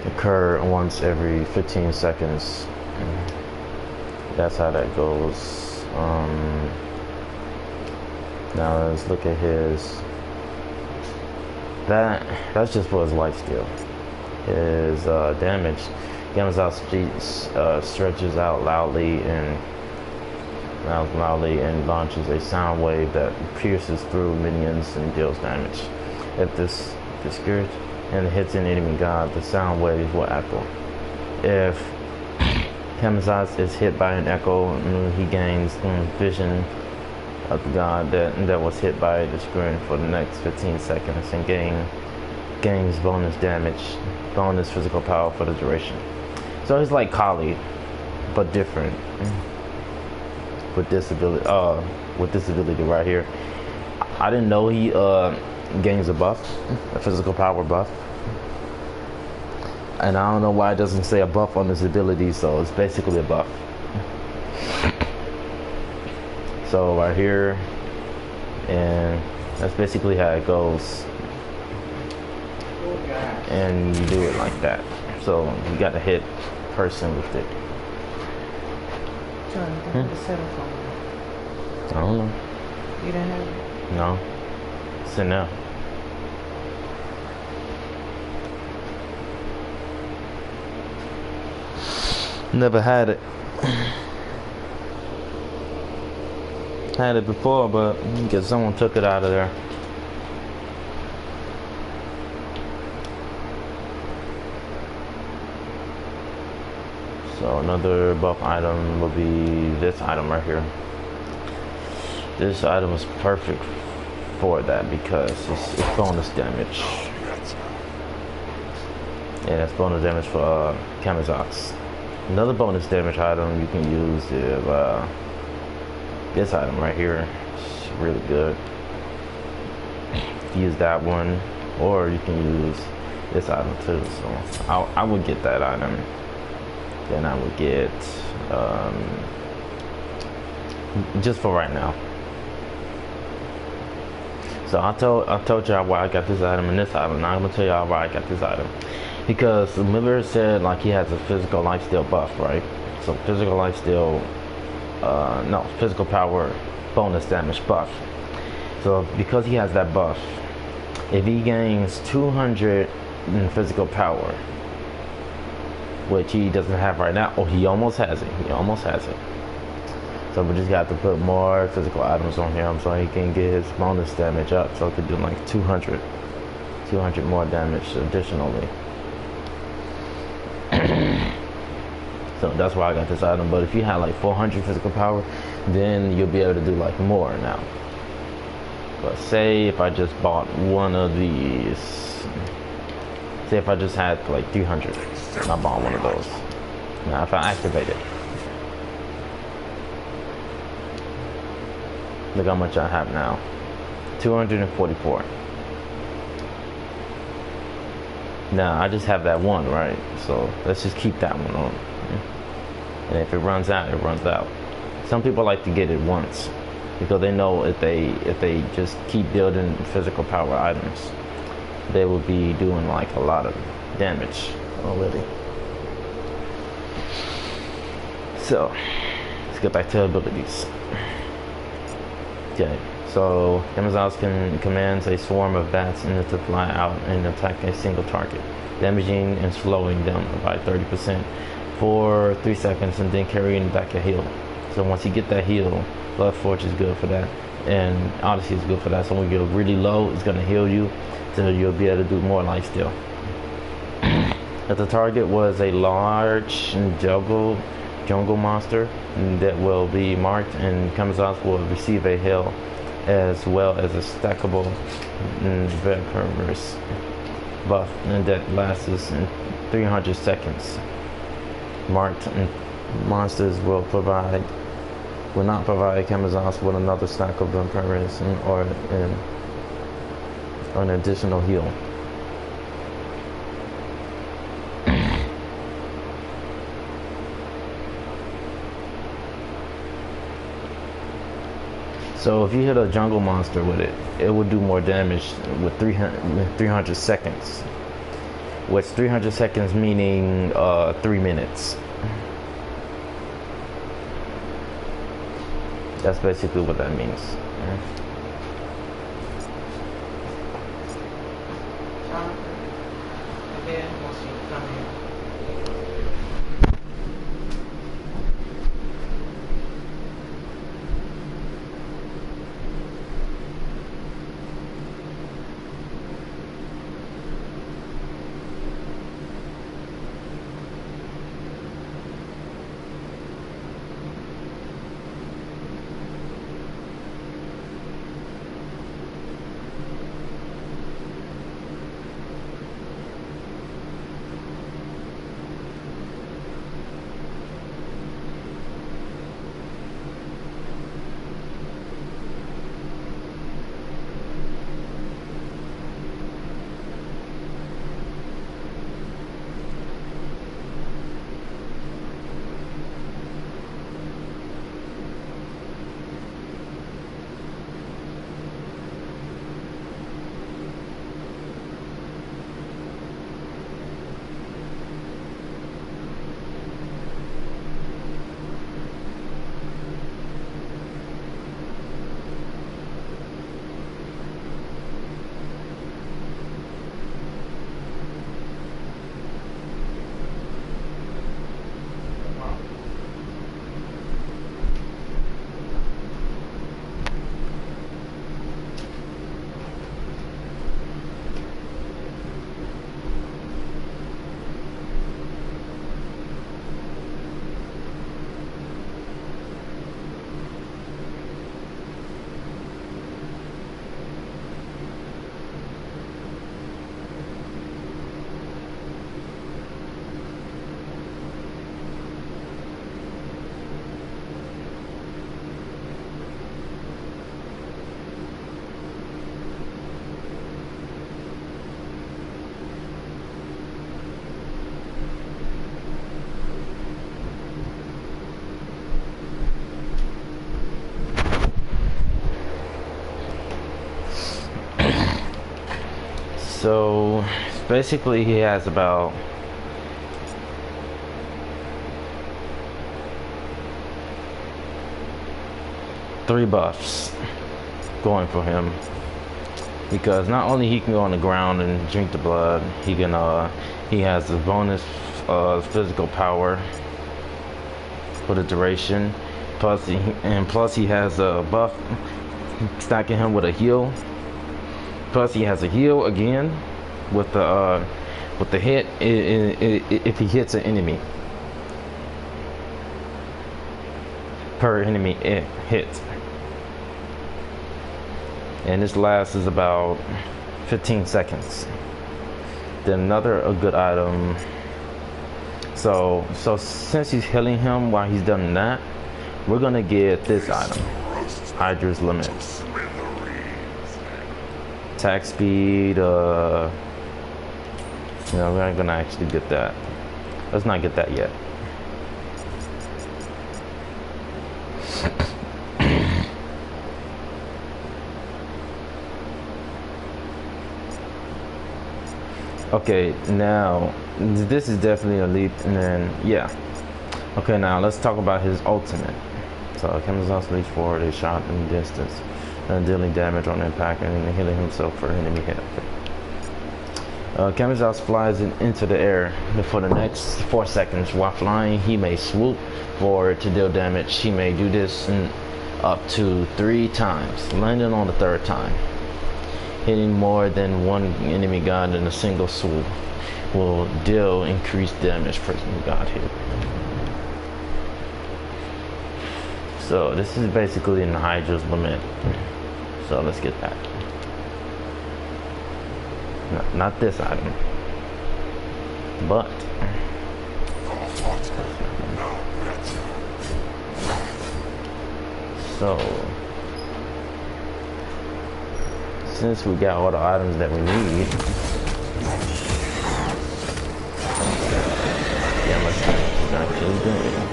occur once every 15 seconds. That's how that goes. Now let's look at his. That's just for his lifesteal. His damage. Kamazaz stretches out loudly and launches a sound wave that pierces through minions and deals damage. If this discouraged and hits an enemy god, the sound wave will echo. If Kamazaz is hit by an echo, he gains vision of the god that was hit by the screen for the next 15 seconds and gains bonus damage, bonus physical power for the duration. So he's like Kali, but different. With this ability right here. I didn't know he gains a buff, a physical power buff. And I don't know why it doesn't say a buff on his ability, so it's basically a buff. So right here, and that's basically how it goes. And you do it like that. So you got to hit person with it. John, you have the settle phone. I don't know. You don't have it? No. It's in there. Never had it. Had it before, but I guess someone took it out of there. So another buff item will be this item right here. This item is perfect for that because it's bonus damage. Yeah, it's bonus damage for Kamazaz. Another bonus damage item you can use is this item right here. It's really good. Use that one, or you can use this item too. So I would get that item. Then I would get just for right now. So I told y'all why I got this item and this item. Now I'm gonna tell y'all why I got this item. Because Miller said like he has a physical lifesteal buff, right? So physical lifesteal, no, physical power bonus damage buff. So because he has that buff, if he gains 200 in physical power, which he doesn't have right now, or he almost has it. He almost has it. So we just got to put more physical items on him so he can get his bonus damage up. So he could do like 200 more damage additionally. So that's why I got this item. But if you had like 400 physical power, then you'll be able to do like more now. But say if I just bought one of these, say if I just had like 300, and I bought one of those. Now if I activate it, look how much I have now. 244. Now I just have that one, right? So let's just keep that one on. And if it runs out, it runs out. Some people like to get it once because they know if they just keep building physical power items, they will be doing like a lot of damage already. So let's get back to abilities. Okay, so Amazons commands a swarm of bats in it to fly out and attack a single target, damaging and slowing them by 30% for 3 seconds, and then carrying back a heal. So once you get that heal, Blood Forge is good for that, and Odyssey is good for that. So when you're really low, it's gonna heal you, so you'll be able to do more lifesteal. If the target was a large jungle monster that will be marked, and Kamazaz will receive a heal as well as a stackable vaporous buff, and that lasts in 300 seconds. Marked monsters will not provide Kamazaz with another stack of vaporous or an additional heal. So if you hit a jungle monster with it, it will do more damage with 300 seconds. Which 300 seconds meaning 3 minutes. That's basically what that means. Again, once you come in. So basically he has about three buffs going for him, because not only he can go on the ground and drink the blood, he can he has a bonus physical power for the duration, plus he has a buff stacking him with a heal, plus he has a heal again with the hit if he hits an enemy per enemy hit. And this lasts is about 15 seconds. Then another good item. So since he's healing him while he's done that, we're gonna get this item, Hydra's Limit. Attack speed. No, we're not gonna actually get that. Let's not get that yet. Okay, now this is definitely a leap, and then yeah. Okay, now let's talk about his ultimate. So Kamiza's leaps forward a shot in distance, dealing damage on impact and healing himself for enemy hit. Kamiza's flies into the air for the next 4 seconds. While flying, he may swoop forward to deal damage. He may do this up to 3 times, landing on the 3rd time. Hitting more than one enemy god in a single swoop will deal increased damage per god hit. So this is basically in Hydra's Limit. So let's get that. Not this item, but so since we got all the items that we need, yeah, let's actually do it.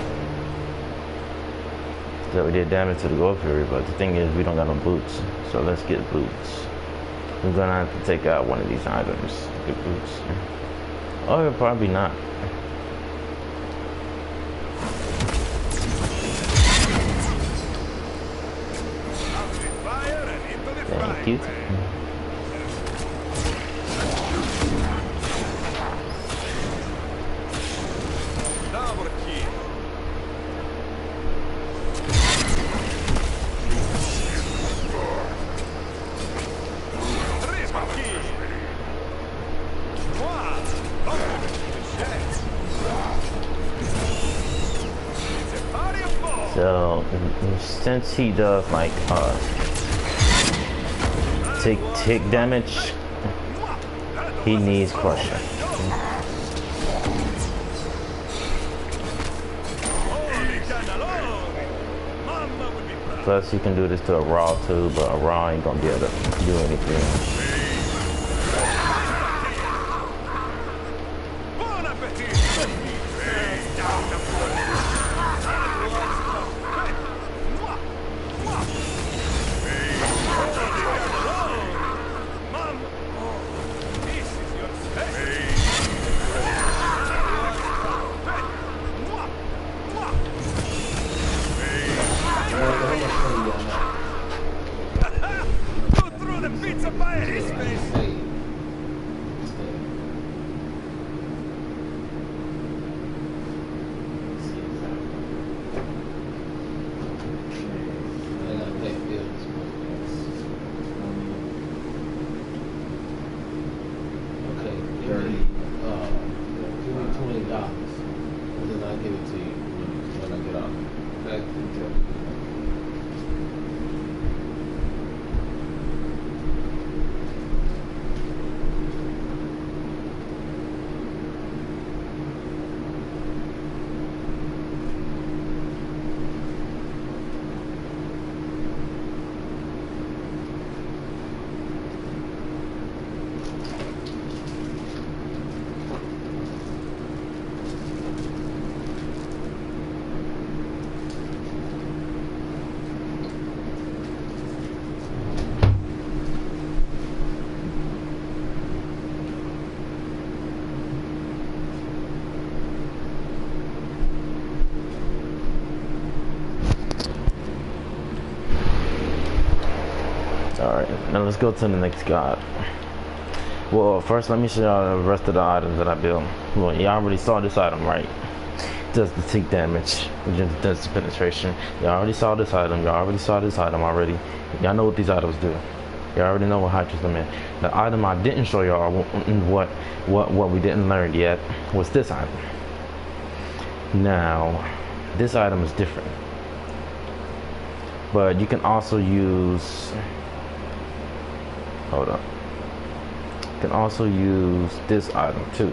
So we did damage to the Gold Fury, but the thing is we don't got no boots, so let's get boots. We're gonna have to take out one of these items. Get boots. Or probably not. Thank you. So since he does like tick damage, he needs Crusher. Plus you can do this to a Raw too, but a Raw ain't gonna be able to do anything. Now let's go to the next god. Well, first let me show y'all the rest of the items that I built. Well, y'all already saw this item, right? Does the tick damage, does the penetration. Y'all already saw this item. Y'all already saw this item already. Y'all know what these items do. Y'all already know what hydrates them in. The item I didn't show y'all, what we didn't learn yet, was this item. Now, this item is different. But you can also use, hold up. You can also use this item too,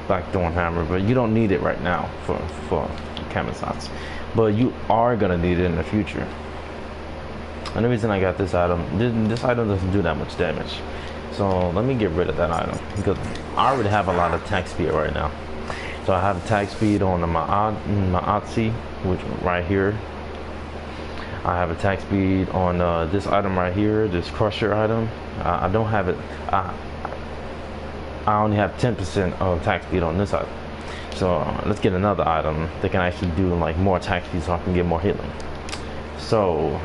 Blackthorn Hammer, but you don't need it right now for Kamazats. But you are gonna need it in the future. And the reason I got this item, this item doesn't do that much damage. So let me get rid of that item because I already have a lot of attack speed right now. So I have attack speed on my Otzi, which right here. I have attack speed on this item right here, this Crusher item. I don't have it. I only have 10% of attack speed on this item. So let's get another item that can actually do like more attack speed, so I can get more healing. So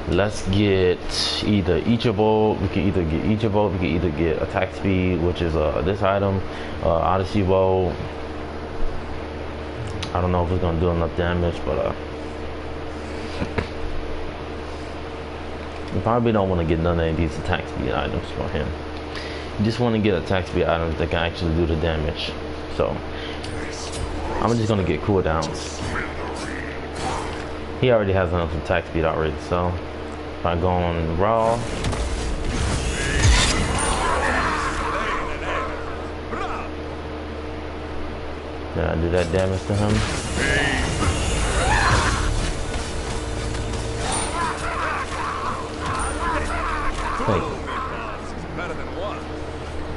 let's get either Ichibo. We can either get Ichibo. We can either get attack speed, which is this item, Odyssey Bow. I don't know if it's gonna do enough damage, but you probably don't want to get none of these attack speed items for him. You just want to get attack speed items that can actually do the damage. So I'm just gonna get cooldowns. He already has enough attack speed already, so if I go on raw, did I do that damage to him? Hey. Better than one.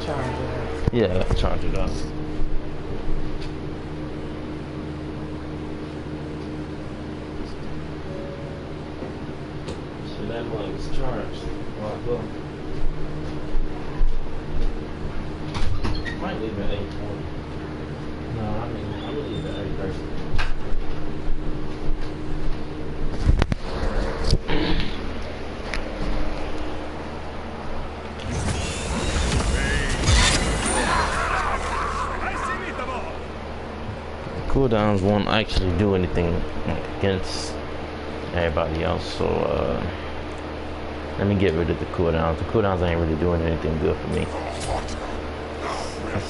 Charge it. Yeah, charge it up. So that one was charged. Might leave it at 840. No, I'm gonna leave it at 830. Cooldowns won't actually do anything against everybody else, so let me get rid of the cooldowns. The cooldowns ain't really doing anything good for me.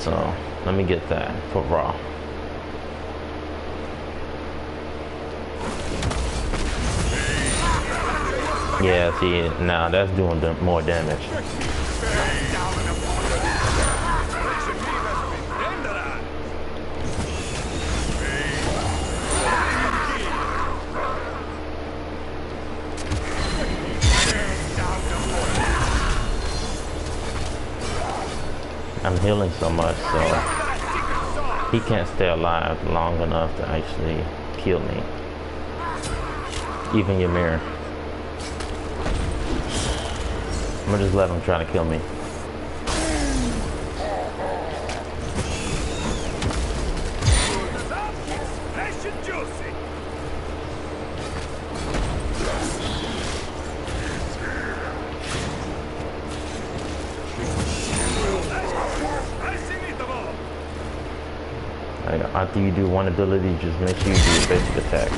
So let me get that for raw. Yeah, see, now that's doing more damage. I'm healing so much, so he can't stay alive long enough to actually kill me. Even Ymir. I'm gonna just let him try to kill me. Fresh and juicy. After you do one ability, just make sure you do your basic attack.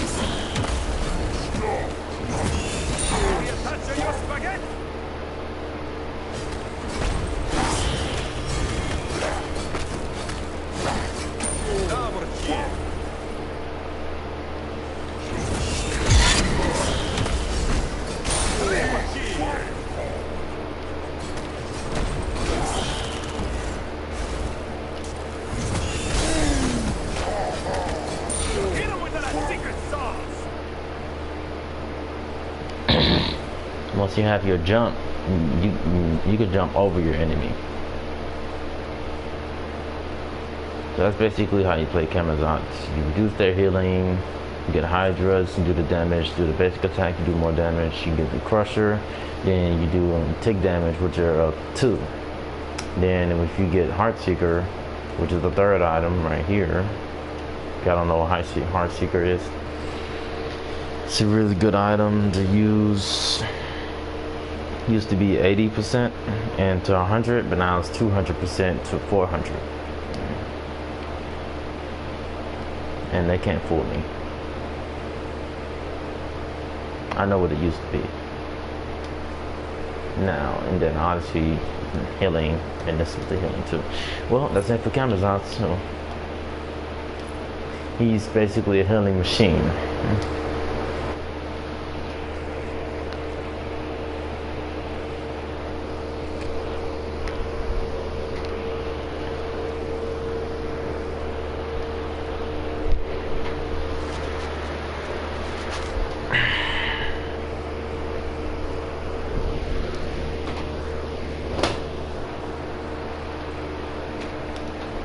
Once you have your jump, you can jump over your enemy. So that's basically how you play Kamazats. You reduce their healing, you get Hydras, you do the damage, do the basic attack, you do more damage, you get the Crusher, then you do tick damage, which are 2. Then if you get Heartseeker, which is the 3rd item right here, I don't know what Heartseeker is. It's a really good item to use. Used to be 80% and to 100, but now it's 200% to 400. And they can't fool me. I know what it used to be. Now, and then Odyssey, healing, and this is the healing too. Well, that's it for Camazotz, so he's basically a healing machine.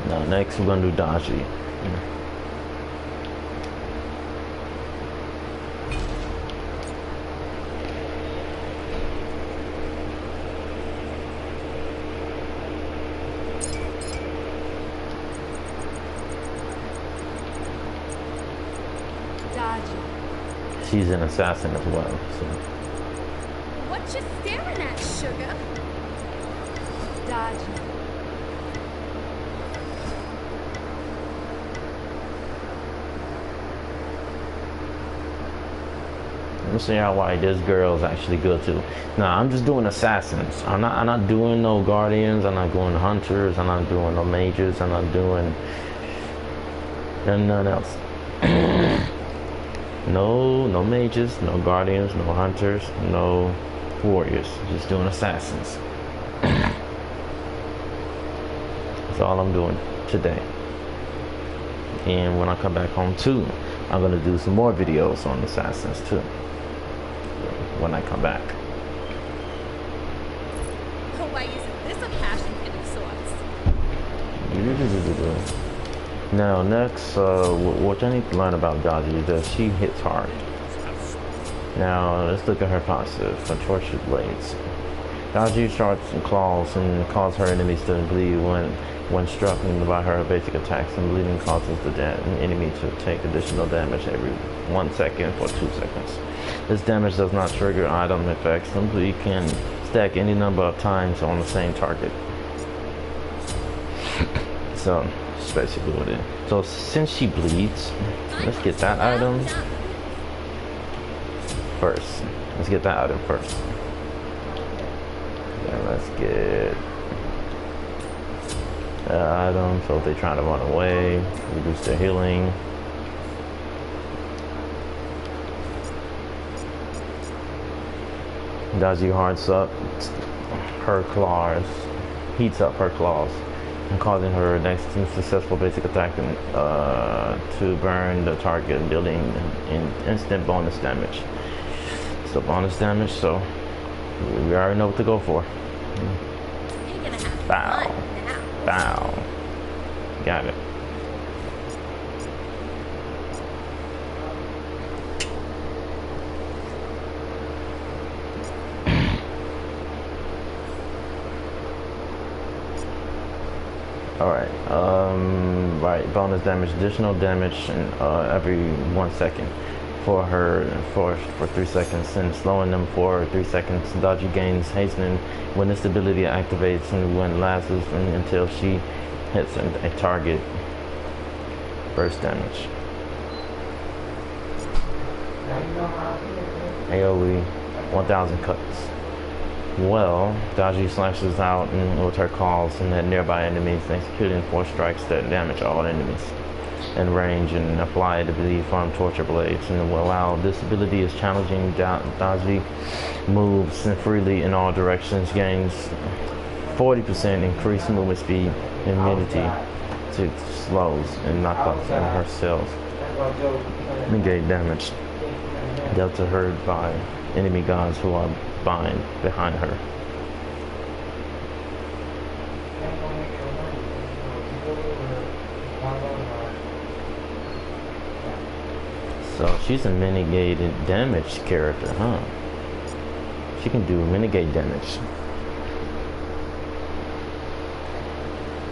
Now next we're gonna do Daji. Daji. She's an assassin as well, so What you staring at, sugar? Daji. let me see how why this girl is actually good too. Now I'm just doing assassins. I'm not doing no guardians, I'm not doing hunters, I'm not doing no mages, I'm not doing none else. No mages, no guardians, no hunters, no warriors. Just doing assassins. That's all I'm doing today. And when I come back home too, I'm gonna do some more videos on assassins too. When I come back. Why isn't this a passion pit of sorts? Now next, what I need to learn about Daji is that she hits hard. Now let's look at her passive, her tortured blades. Daji starts and claws and causes her enemies to bleed when struck by her basic attacks, and bleeding causes the enemy to take additional damage every 1 second for 2 seconds. This damage does not trigger item effects, simply can stack any number of times on the same target. So that's basically what it is. So since she bleeds, let's get that item first. Let's get that item first. Then let's get that item. So if they try to run away, reduce their healing. Daji hearts up her claws, heats up her claws, and causing her next successful basic attack to burn the target, dealing instant bonus damage. So bonus damage, so we already know what to go for. You're gonna have Bow. fun now. Bow. Got it. Alright, right, bonus damage, additional damage every 1 second for her for 3 seconds, and slowing them for 3 seconds. Daji gains hastening when this ability activates and when lasts until she hits a target. Burst damage. AoE 1000 cuts. Well, Daji slashes out with her claws and at nearby enemies, executing 4 strikes that damage all enemies in range and apply the from torture blades. And while this ability is challenging, Daji moves freely in all directions, gains 40% increased movement speed, immunity to slows and knockouts in her cells. Negate damage dealt to her by enemy gods who are behind her. So she's a mitigated damage character, huh? She can do mitigate damage.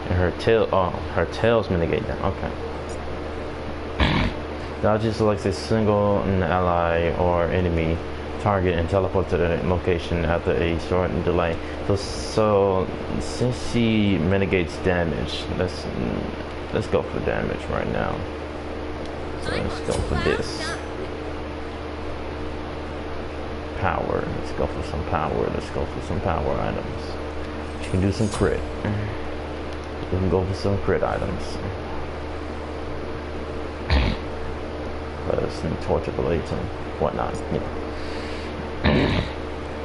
And her tail, her tails mitigate damage. Okay. Dodge selects a single ally or enemy target and teleport to the location after a short delay. So since she mitigates damage, let's go for damage right now. So let's go for this. Power. Let's go for some power. Let's go for some power items. You can do some crit. We can go for some crit items. Some torture blades and whatnot.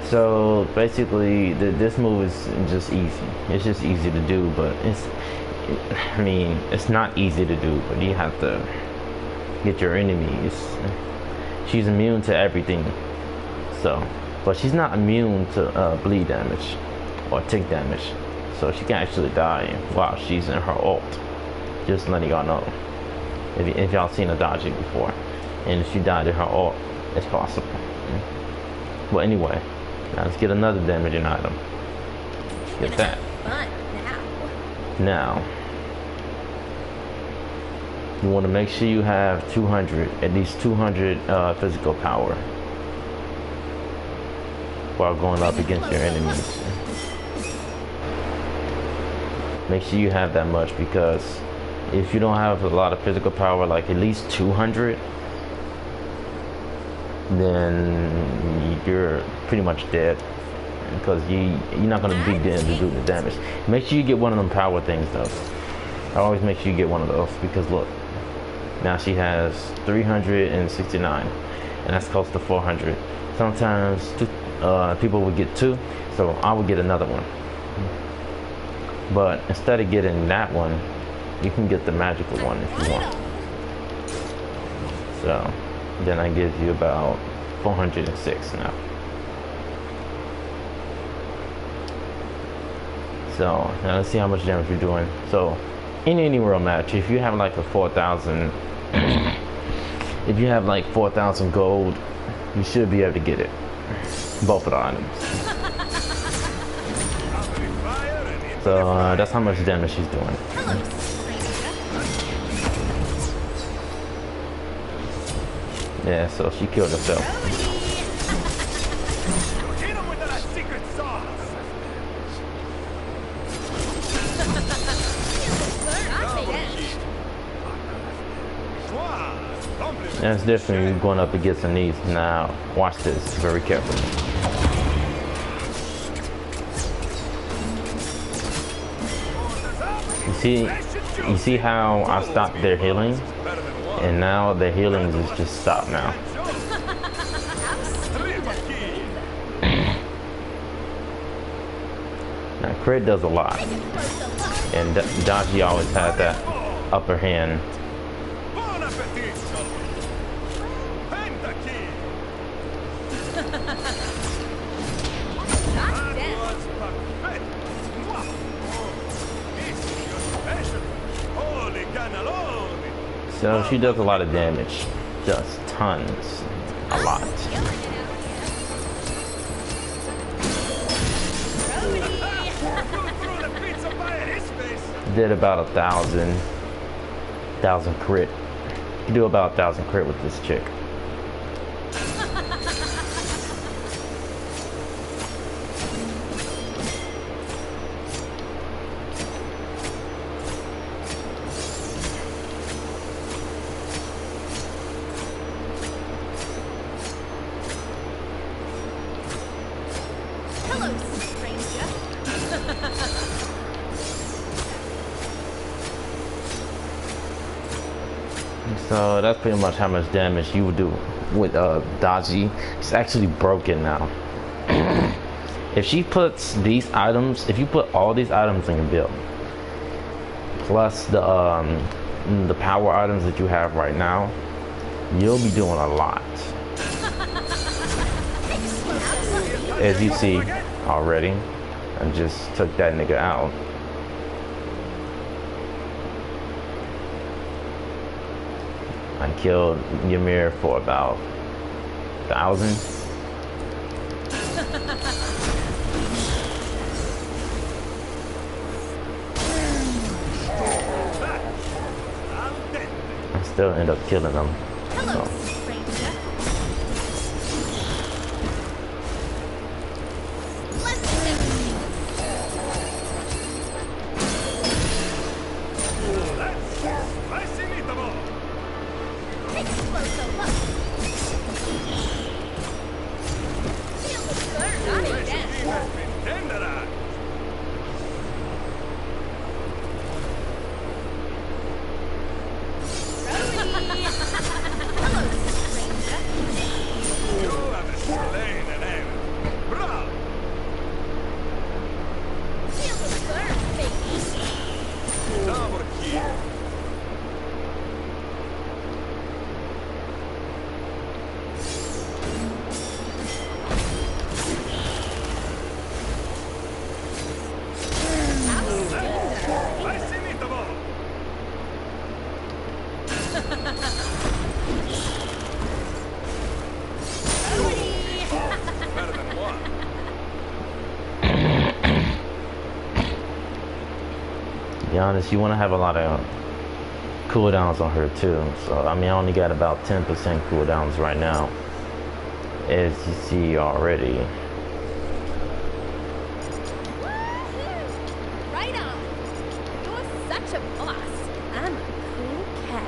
So basically, this move is just easy. It's just easy to do, but it's not easy to do. But you have to get your enemies. She's immune to everything. So, but she's not immune to bleed damage or tick damage. So she can actually die while she's in her ult. Just letting y'all know. If y'all seen a dodging before. And if she died in her ult, it's possible. Well, anyway, now let's get another damaging item. Get that. Now, you want to make sure you have 200, at least 200 physical power while going up against your enemies. Make sure you have that much, because if you don't have a lot of physical power, like at least 200, then you're pretty much dead, because you're not going to be able to do the damage. Make sure you get one of them power things though. I always make sure you get one of those, because look, now she has 369, and that's close to 400. Sometimes people would get 2, so I would get another one. But instead of getting that one, you can get the magical one if you want. So then that gives you about 406 now. So now let's see how much damage you're doing. So in any real match, if you have like a 4,000, if you have like 4,000 gold, you should be able to get it. Both of the items. So that's how much damage she's doing. Yeah, so she killed herself. That's definitely going up against her knees. Now, watch this very carefully. You see how I stopped their healing? And now their healing is just stopped now. Now crit does a lot. And Daji always had that upper hand. So she does a lot of damage. Just tons. A lot. Did about 1,000 crit. You do about 1,000 crit with this chick. So that's pretty much how much damage you would do with Daji. It's actually broken now. If she puts these items, if you put all these items in your build, plus the power items that you have right now, you'll be doing a lot. As you see already, I just took that nigga out. I killed Ymir for about 1,000. I still end up killing them. Better than what? To be honest, you want to have a lot of cooldowns on her too. So I mean, I only got about 10% cooldowns right now, as you see already. Woohoo! Right on. You're such a boss. I'm a cool cat.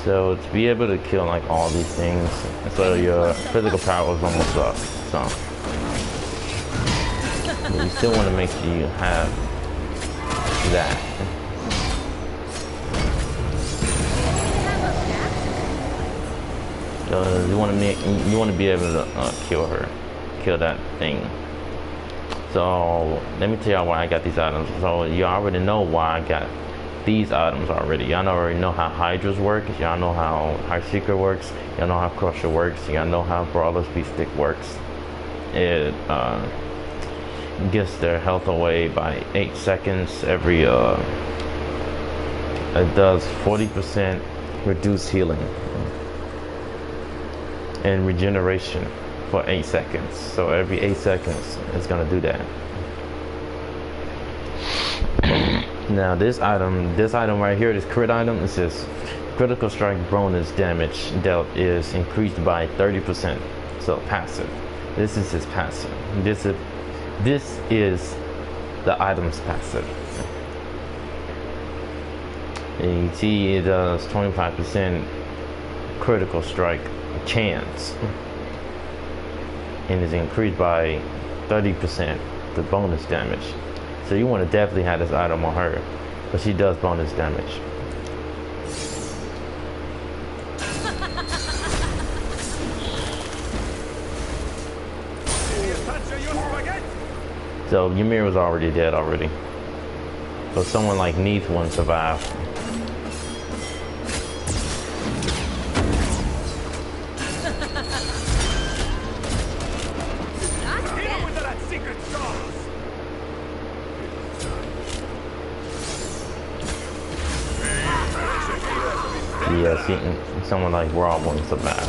So to be able to kill like all these things, so your physical power is almost up. So but you still want to make sure you have that. So you want to be able to kill her, kill that thing. So let me tell y'all why I got these items. So you already know why I got these items already. Y'all already know how Hydras work. Y'all know how High Seeker works. Y'all know how Crusher works. Y'all know how Brawler's Beat Stick works. It gets their health away by 8 seconds every. It does 40% reduced healing and regeneration for 8 seconds. So every 8 seconds, it's gonna do that. Now this item right here, this crit item, it says critical strike bonus damage dealt is increased by 30%. So passive. This is his passive. This is the item's passive. And you see it does 25% critical strike chance, and is increased by 30% the bonus damage. So you want to definitely have this item on her, but she does bonus damage. So Ymir was already dead already. So someone like Neith wouldn't survive. Yeah, someone like Raw wouldn't survive.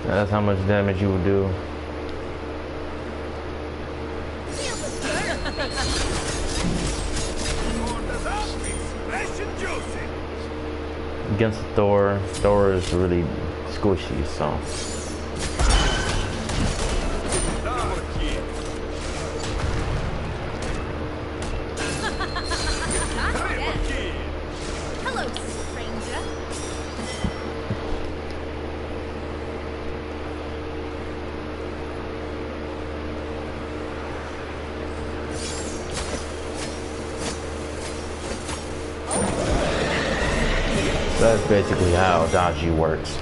That's how much damage you would do. Against Thor is really squishy, so. Hello, stranger. That's basically how dodgy works.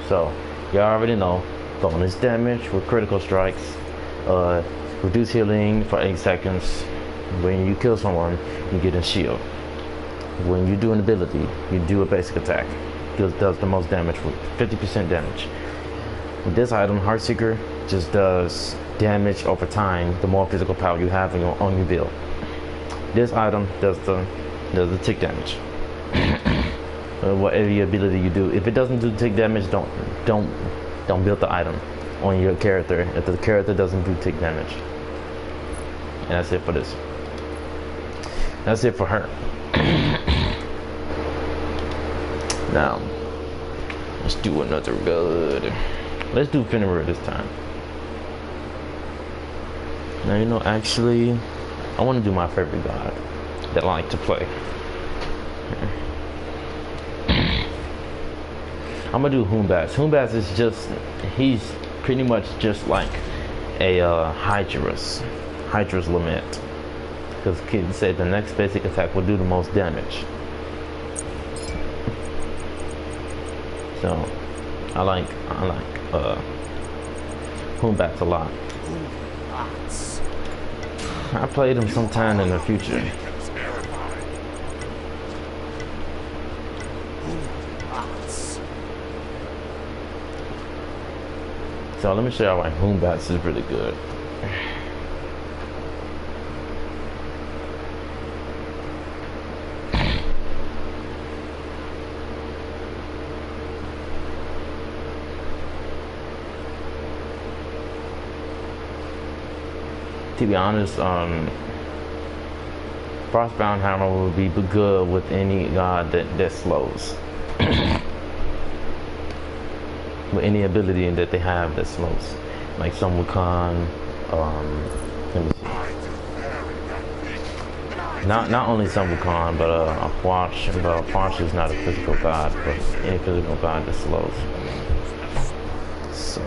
So, y'all already know, bonus damage with critical strikes, reduce healing for 8 seconds. When you kill someone, you get a shield. When you do an ability, you do a basic attack. It does the most damage with 50% damage. With this item, Heartseeker just does damage over time, the more physical power you have on your build. This item does the tick damage. Whatever ability you do, if it doesn't do tick damage, don't build the item on your character if the character doesn't do tick damage. And that's it for this. That's it for her. Now, let's do another good. Let's do Fenrir this time. Now, you know, actually, I want to do my favorite god that I like to play. I'm gonna do Humbats. Humbats is just, he's pretty much just like a Hydra's Lament. Because kids say the next basic attack will do the most damage. So, I like Humbats a lot. I played him sometime in the future. So let me show y'all why Humbats is really good. To be honest, Frostbound Hammer would be good with any god that slows. With any ability that they have that slows. Like some Wukong, let me see. Not only some Wukong, but a Quash. But Quash is not a physical god, but any physical god that slows. So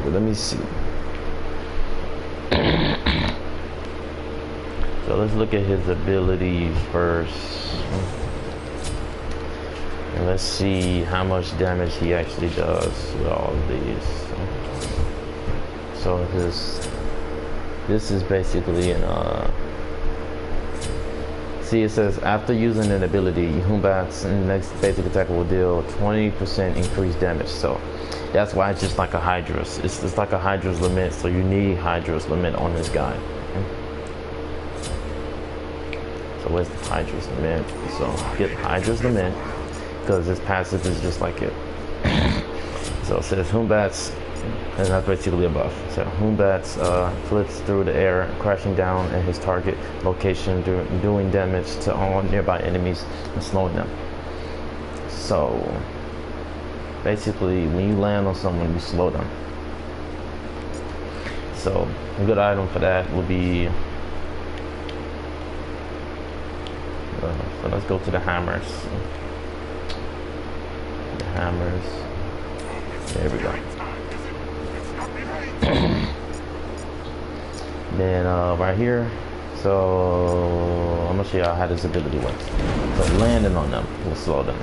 let me see. So let's look at his abilities first. And let's see how much damage he actually does with all of these. So this is basically an see, it says after using an ability, Humbat's next basic attack will deal 20% increased damage. So that's why it's just like a Hydra's. It's like a Hydra's Lament, so you need Hydra's Lament on this guy. So where's the Hydra's Lament? So get Hydra's Lament, because his passive is just like it. So it says Humbats, and that's basically a buff. So Humbats flips through the air, crashing down at his target location, doing damage to all nearby enemies and slowing them. So basically, when you land on someone, you slow them. So a good item for that would be. So let's go to the hammers. The hammers. There we go. Then right here, so I'm gonna show y'all how this ability works. So landing on them will slow them.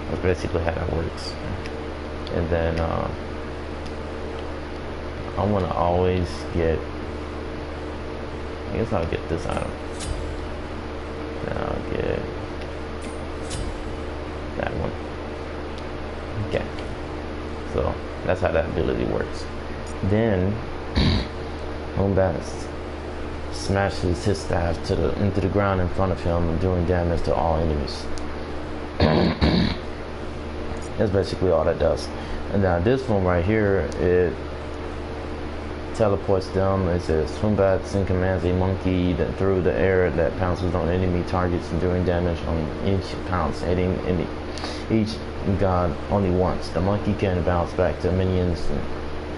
That's basically how that works. And then I want to always get. I guess I'll get this item. Then I'll get that one. Okay. So that's how that ability works. Then Humbats smashes his staff into the ground in front of him, doing damage to all enemies. That's basically all that does. And now this one right here, it teleports them. It says Humbats and commands a monkey that through the air that pounces on enemy targets, doing damage on each pounce, hitting each god only once. The monkey can bounce back to minions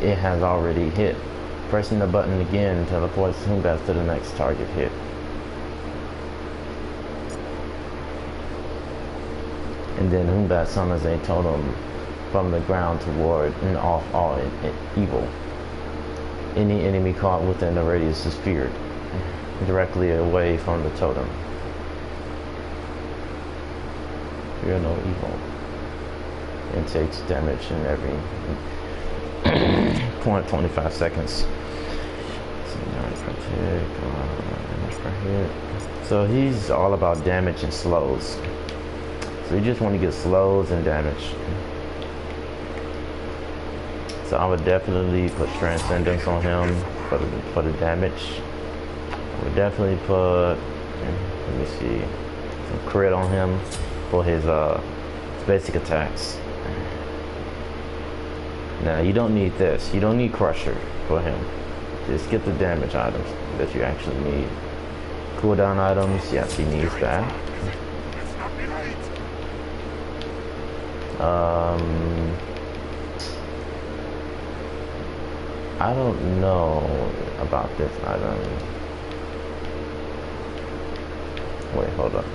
it has already hit. Pressing the button again teleports Humbats to the next target hit. And then Humbat summons a totem from the ground to ward and off all evil. Any enemy caught within the radius is feared directly away from the totem. Fear no evil. And takes damage in every 0.25 seconds. So he's all about damage and slows. So you just want to get slows and damage. So I would definitely put Transcendence on him for the damage. I would definitely put, let me see, some crit on him for his basic attacks. Now you don't need this. You don't need Crusher for him. Just get the damage items that you actually need. Cooldown items, yes, he needs that. I don't know about this item. Wait, hold up.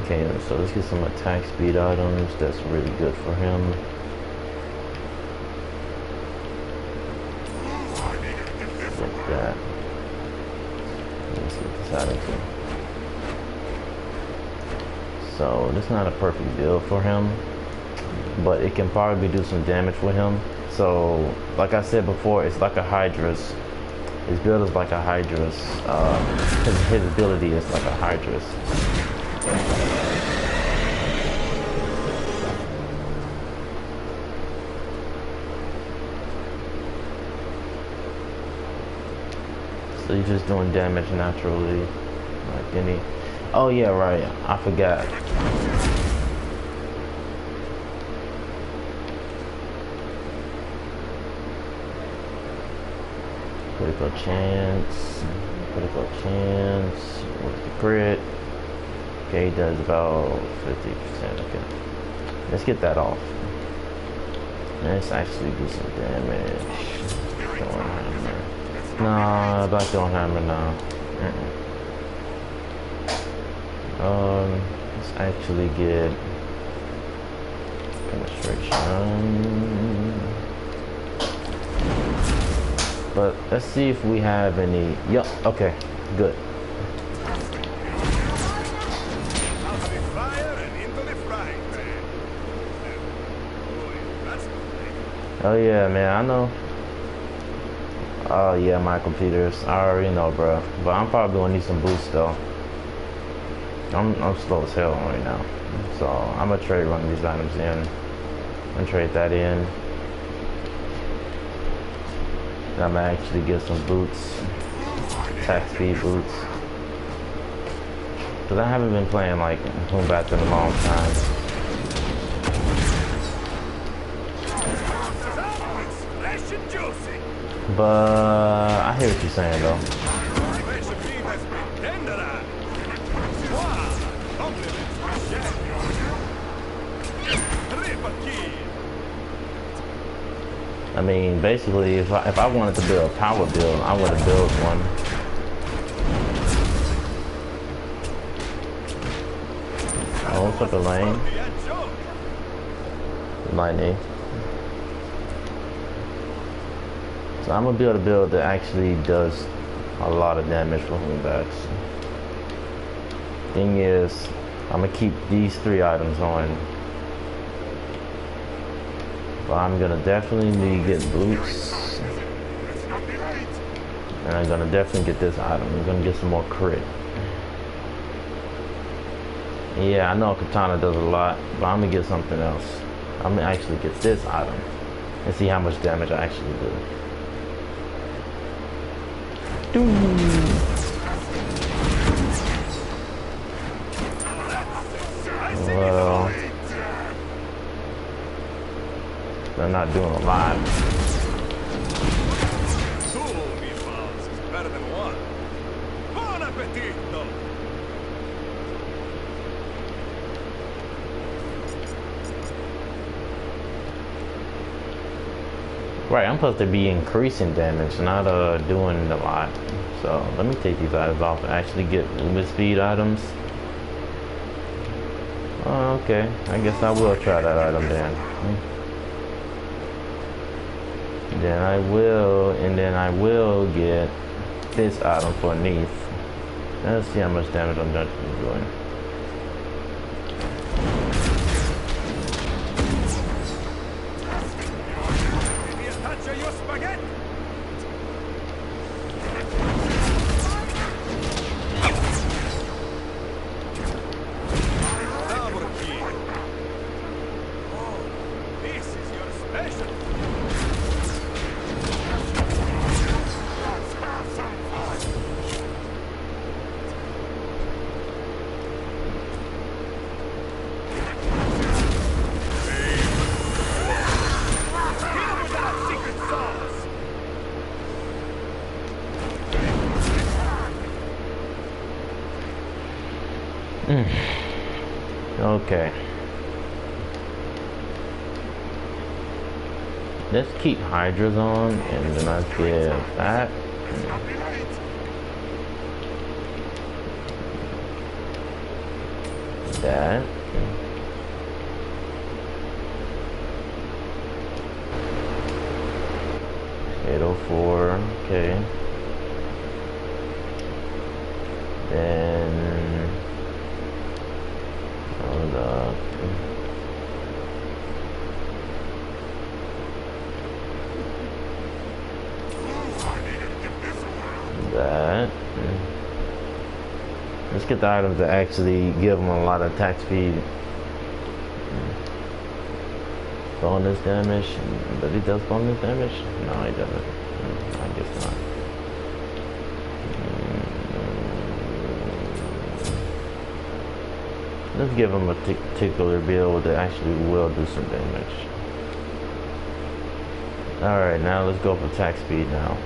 Okay, so let's get some attack speed items. That's really good for him. Like that. Let's get this item too. So this is not a perfect build for him, but it can probably do some damage for him. So like I said before, it's like a Hydra's. His build is like a Hydra's. His ability is like a Hydra's. So he's just doing damage naturally, like any. Oh yeah, right. I forgot. Critical chance. Critical chance. What's the crit? Okay, he does about 50%. Okay. Let's get that off. Let's actually do some damage. Throwing hammer. Nah, about throwing hammer now. Let's actually get penetration. But let's see if we have any. Yup, okay, good. Oh yeah, man, I know. Oh yeah, my computers. I already know, bro. But I'm probably gonna need some boost though. I'm slow as hell right now. So I'm gonna trade one of these items in. I'm gonna trade that in. And I'm gonna actually get some boots. Attack speed boots. Cause I haven't been playing like Hombat in a long time. But I hear what you're saying though. I mean, basically, if I wanted to build a power build, I would have built one. Oh, what's up, Elaine? Lightning. So I'm gonna build a build that actually does a lot of damage for Homebats. Thing is, I'm gonna keep these 3 items on. But I'm gonna definitely need to get boots. And I'm gonna definitely get this item. I'm gonna get some more crit. Yeah, I know Katana does a lot, but I'm gonna get something else. I'm gonna actually get this item and see how much damage I actually do. Well, they're not doing a lot. Two meatballs is better than one. Buon appetito! Right, I'm supposed to be increasing damage, not doing a lot. So let me take these items off and actually get movement speed items. Oh, okay, I guess I will try that item then. Then I will get this item for Neath. Let's see how much damage I'm doing. Maybe a touch of your spaghetti? Double kill. Oh, this is your special. Okay. Let's keep Hydras on, and then I get that. That. 804. Okay. Then hold up. That. Let's get the items that actually give them a lot of attack speed. Bonus damage. But he does bonus damage? No, he doesn't. I guess not. Let's give him a particular build that actually will do some damage. Alright, now let's go for attack speed now.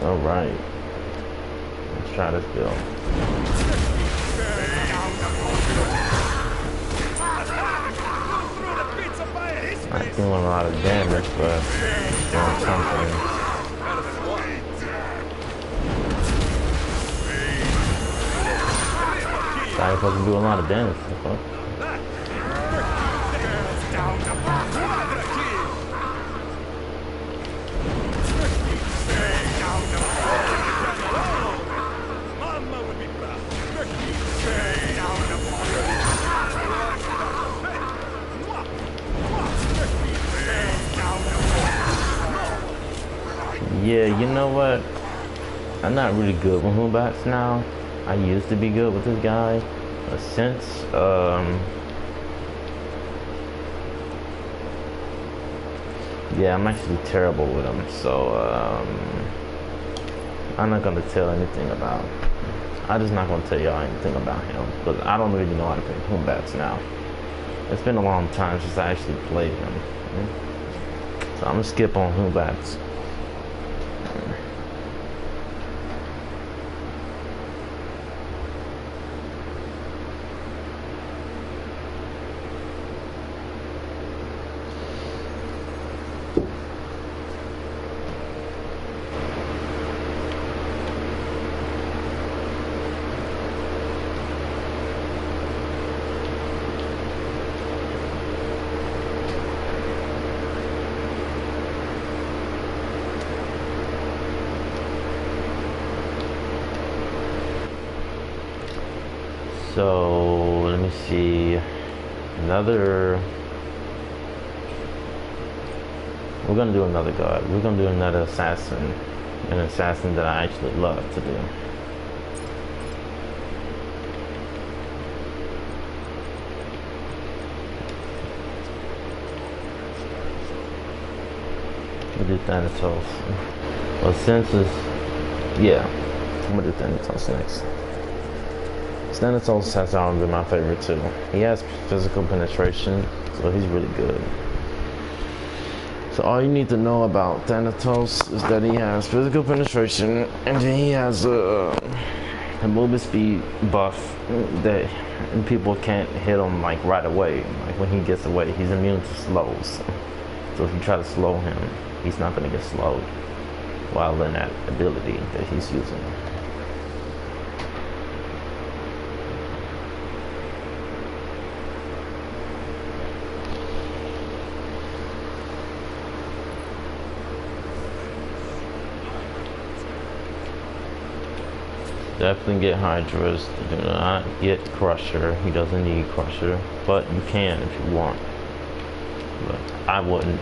Alright. Let's try this build. Not doing a lot of damage, but doing something. I'm supposed to do a lot of damage. Yeah, you know what? I'm not really good with Moonbats now. I used to be good with this guy, but since yeah, I'm actually terrible with him. So I'm not gonna tell anything about. I'm just not gonna tell y'all anything about him, but I don't really know how to play Moonbats now. It's been a long time since I actually played him, so I'm gonna skip on Moonbats. So let me see. We're gonna do another god. We're gonna do another assassin. An assassin that I actually love to do. We'll do Thanatos. Well, since it's, yeah, I'm gonna do Thanatos next. Thanatos has always been my favorite too. He has physical penetration, so he's really good. So all you need to know about Thanatos is that he has physical penetration, and then he has a movement speed buff that people can't hit him like right away. Like when he gets away, he's immune to slows. So if you try to slow him, he's not going to get slowed while in that ability that he's using. Definitely get Hydras. Do not get Crusher. He doesn't need Crusher, but you can if you want. But I wouldn't.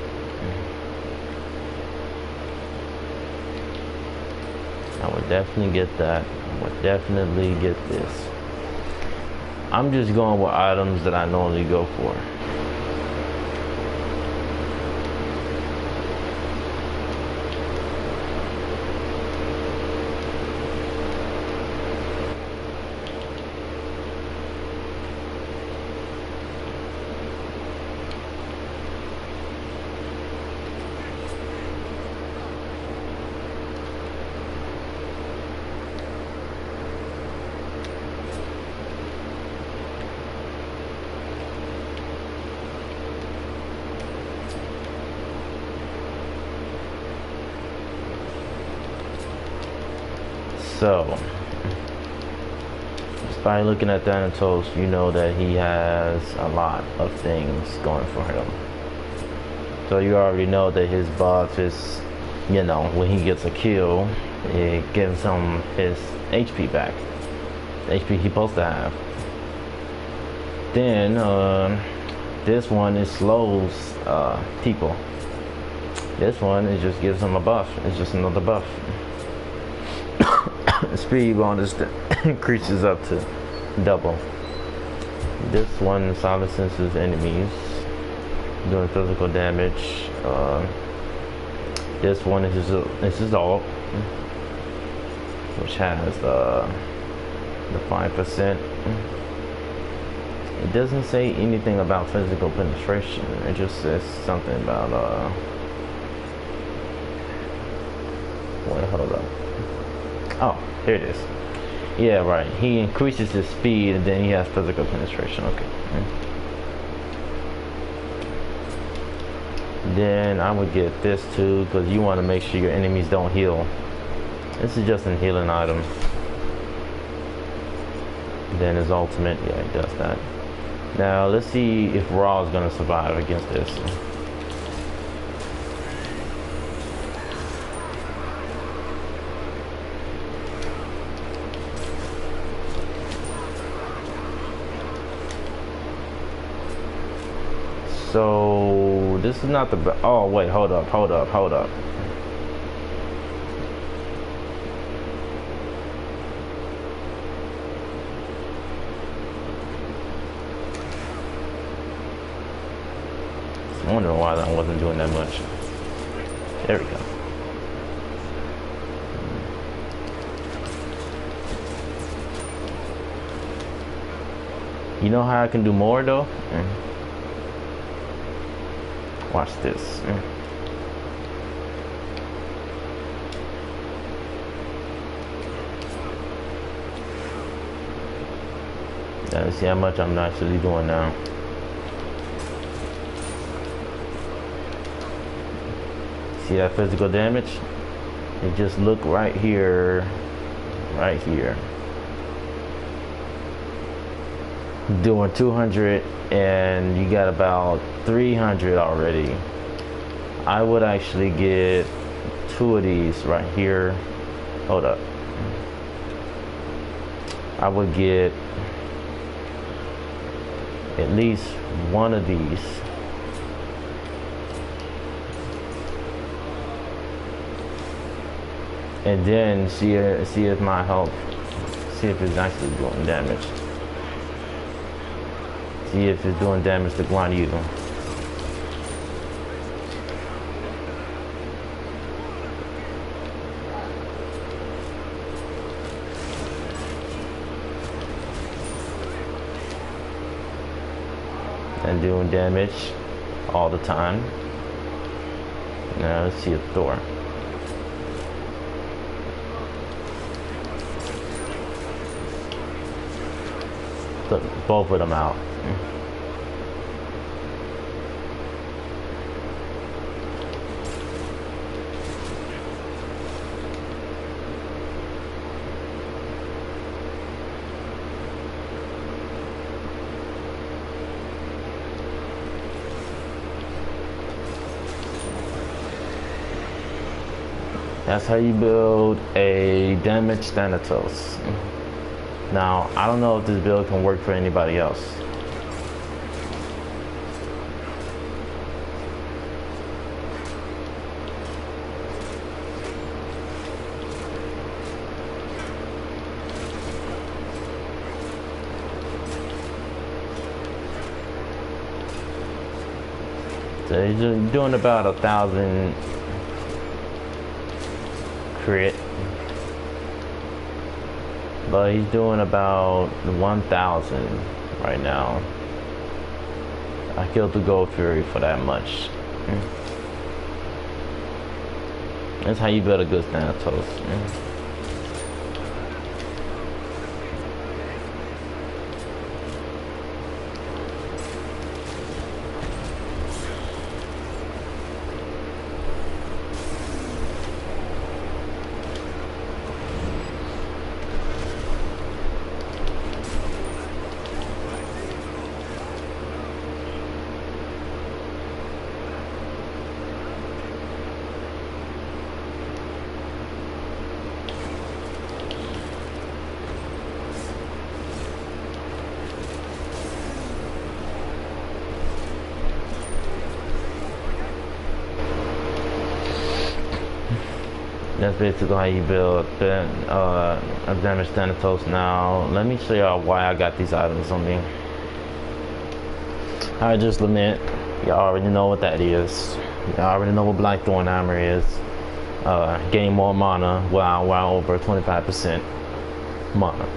I would definitely get that. I would definitely get this. I'm just going with items that I normally go for. So, just by looking at Thanatos, you know that he has a lot of things going for him. So you already know that his buff is, you know, when he gets a kill, it gives him his HP back. The HP he's supposed to have. Then, this one, it slows people. This one, it just gives him a buff. It's just another buff. Speed bonus increases up to double. This one silences enemies, doing physical damage. This one is his ult, which has the 5%. It doesn't say anything about physical penetration. It just says something about wait, hold up. Oh, here it is. Yeah, right. He increases his speed and then he has physical penetration. Okay. Then I would get this too, because you want to make sure your enemies don't heal. This is just a healing item. Then his ultimate, yeah, he does that. Now let's see if Raw is gonna survive against this. So this is not the oh wait, hold up. I wonder why I wasn't doing that much. There we go. You know how I can do more though? Watch this. Let's see how much I'm actually doing now. See that physical damage? You just look right here, doing 200 and you got about 300 already. I would actually get 2 of these right here. Hold up. I would get at least 1 of these. And then see if my health, see if it's actually doing damage. See if it's doing damage to Guan Yu. And doing damage all the time. Now let's see if Thor. Took both of them out. That's how you build a damaged Thanatos. Now, I don't know if this build can work for anybody else. So he's doing about 1,000 crit. But he's doing about 1,000 right now. I killed the Gold Fury for that much. That's how you build a good Thanatos. that's basically how you build a damaged Thanatos. Now, let me show y'all why I got these items on me. I just lament. Y'all already know what that is. Y'all already know what Blackthorn Hammer is. Gain more mana while over 25% mana.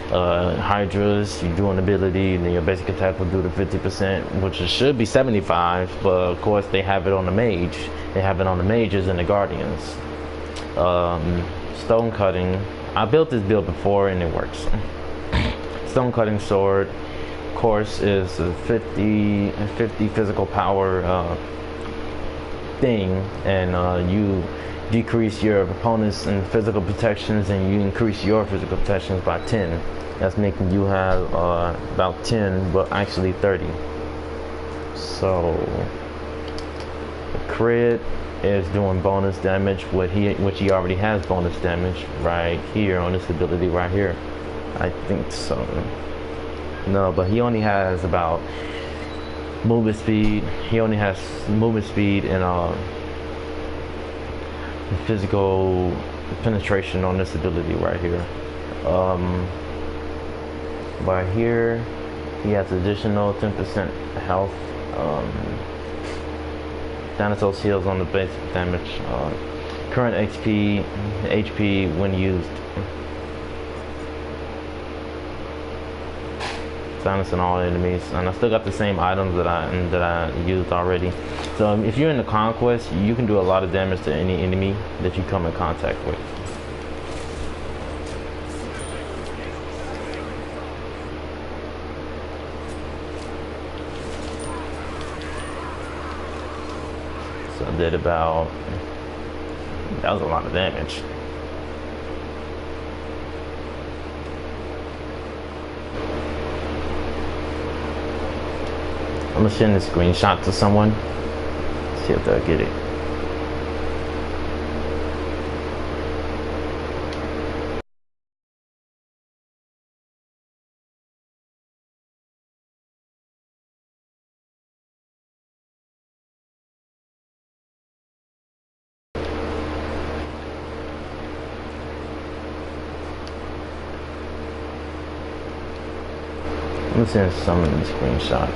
Hydras, you do an ability, then your basic attack will do the 50%, which it should be 75, but of course they have it on the mage. They have it on the mages and the guardians. Stone cutting. I built this build before and it works. Stone cutting sword, of course, is a 50 physical power thing, and you decrease your opponent's physical protections and you increase your physical protections by 10. That's making you have about 10, but actually 30. So the crit is doing bonus damage, which he already has bonus damage right here on this ability right here. I think so. No, but he only has about movement speed. He only has movement speed and physical penetration on this ability right here. Right here, he has additional 10% health. Thanatos heals on the basic damage. Current HP when used. Silencing all enemies, and I still got the same items that I used already. So if you're in the conquest, you can do a lot of damage to any enemy that you come in contact with. So I did about, that was a lot of damage. I'm gonna send this screenshot to someone, see if they'll get it. I'm gonna send someone the screenshot.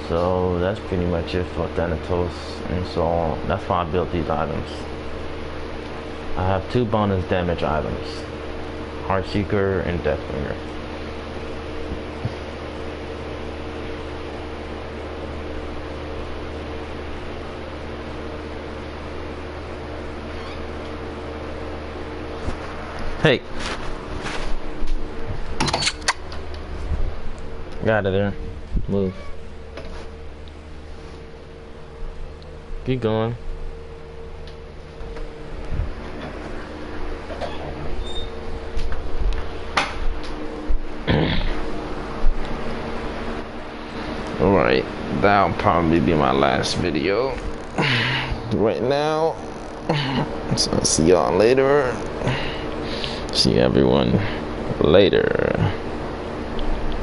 So that's pretty much it for Thanatos, and so that's why I built these items. I have 2 bonus damage items, Heartseeker and Deathbringer. Hey! Get out of there. Move. Keep going. Alright, that'll probably be my last video right now. So I'll see y'all later. See everyone later.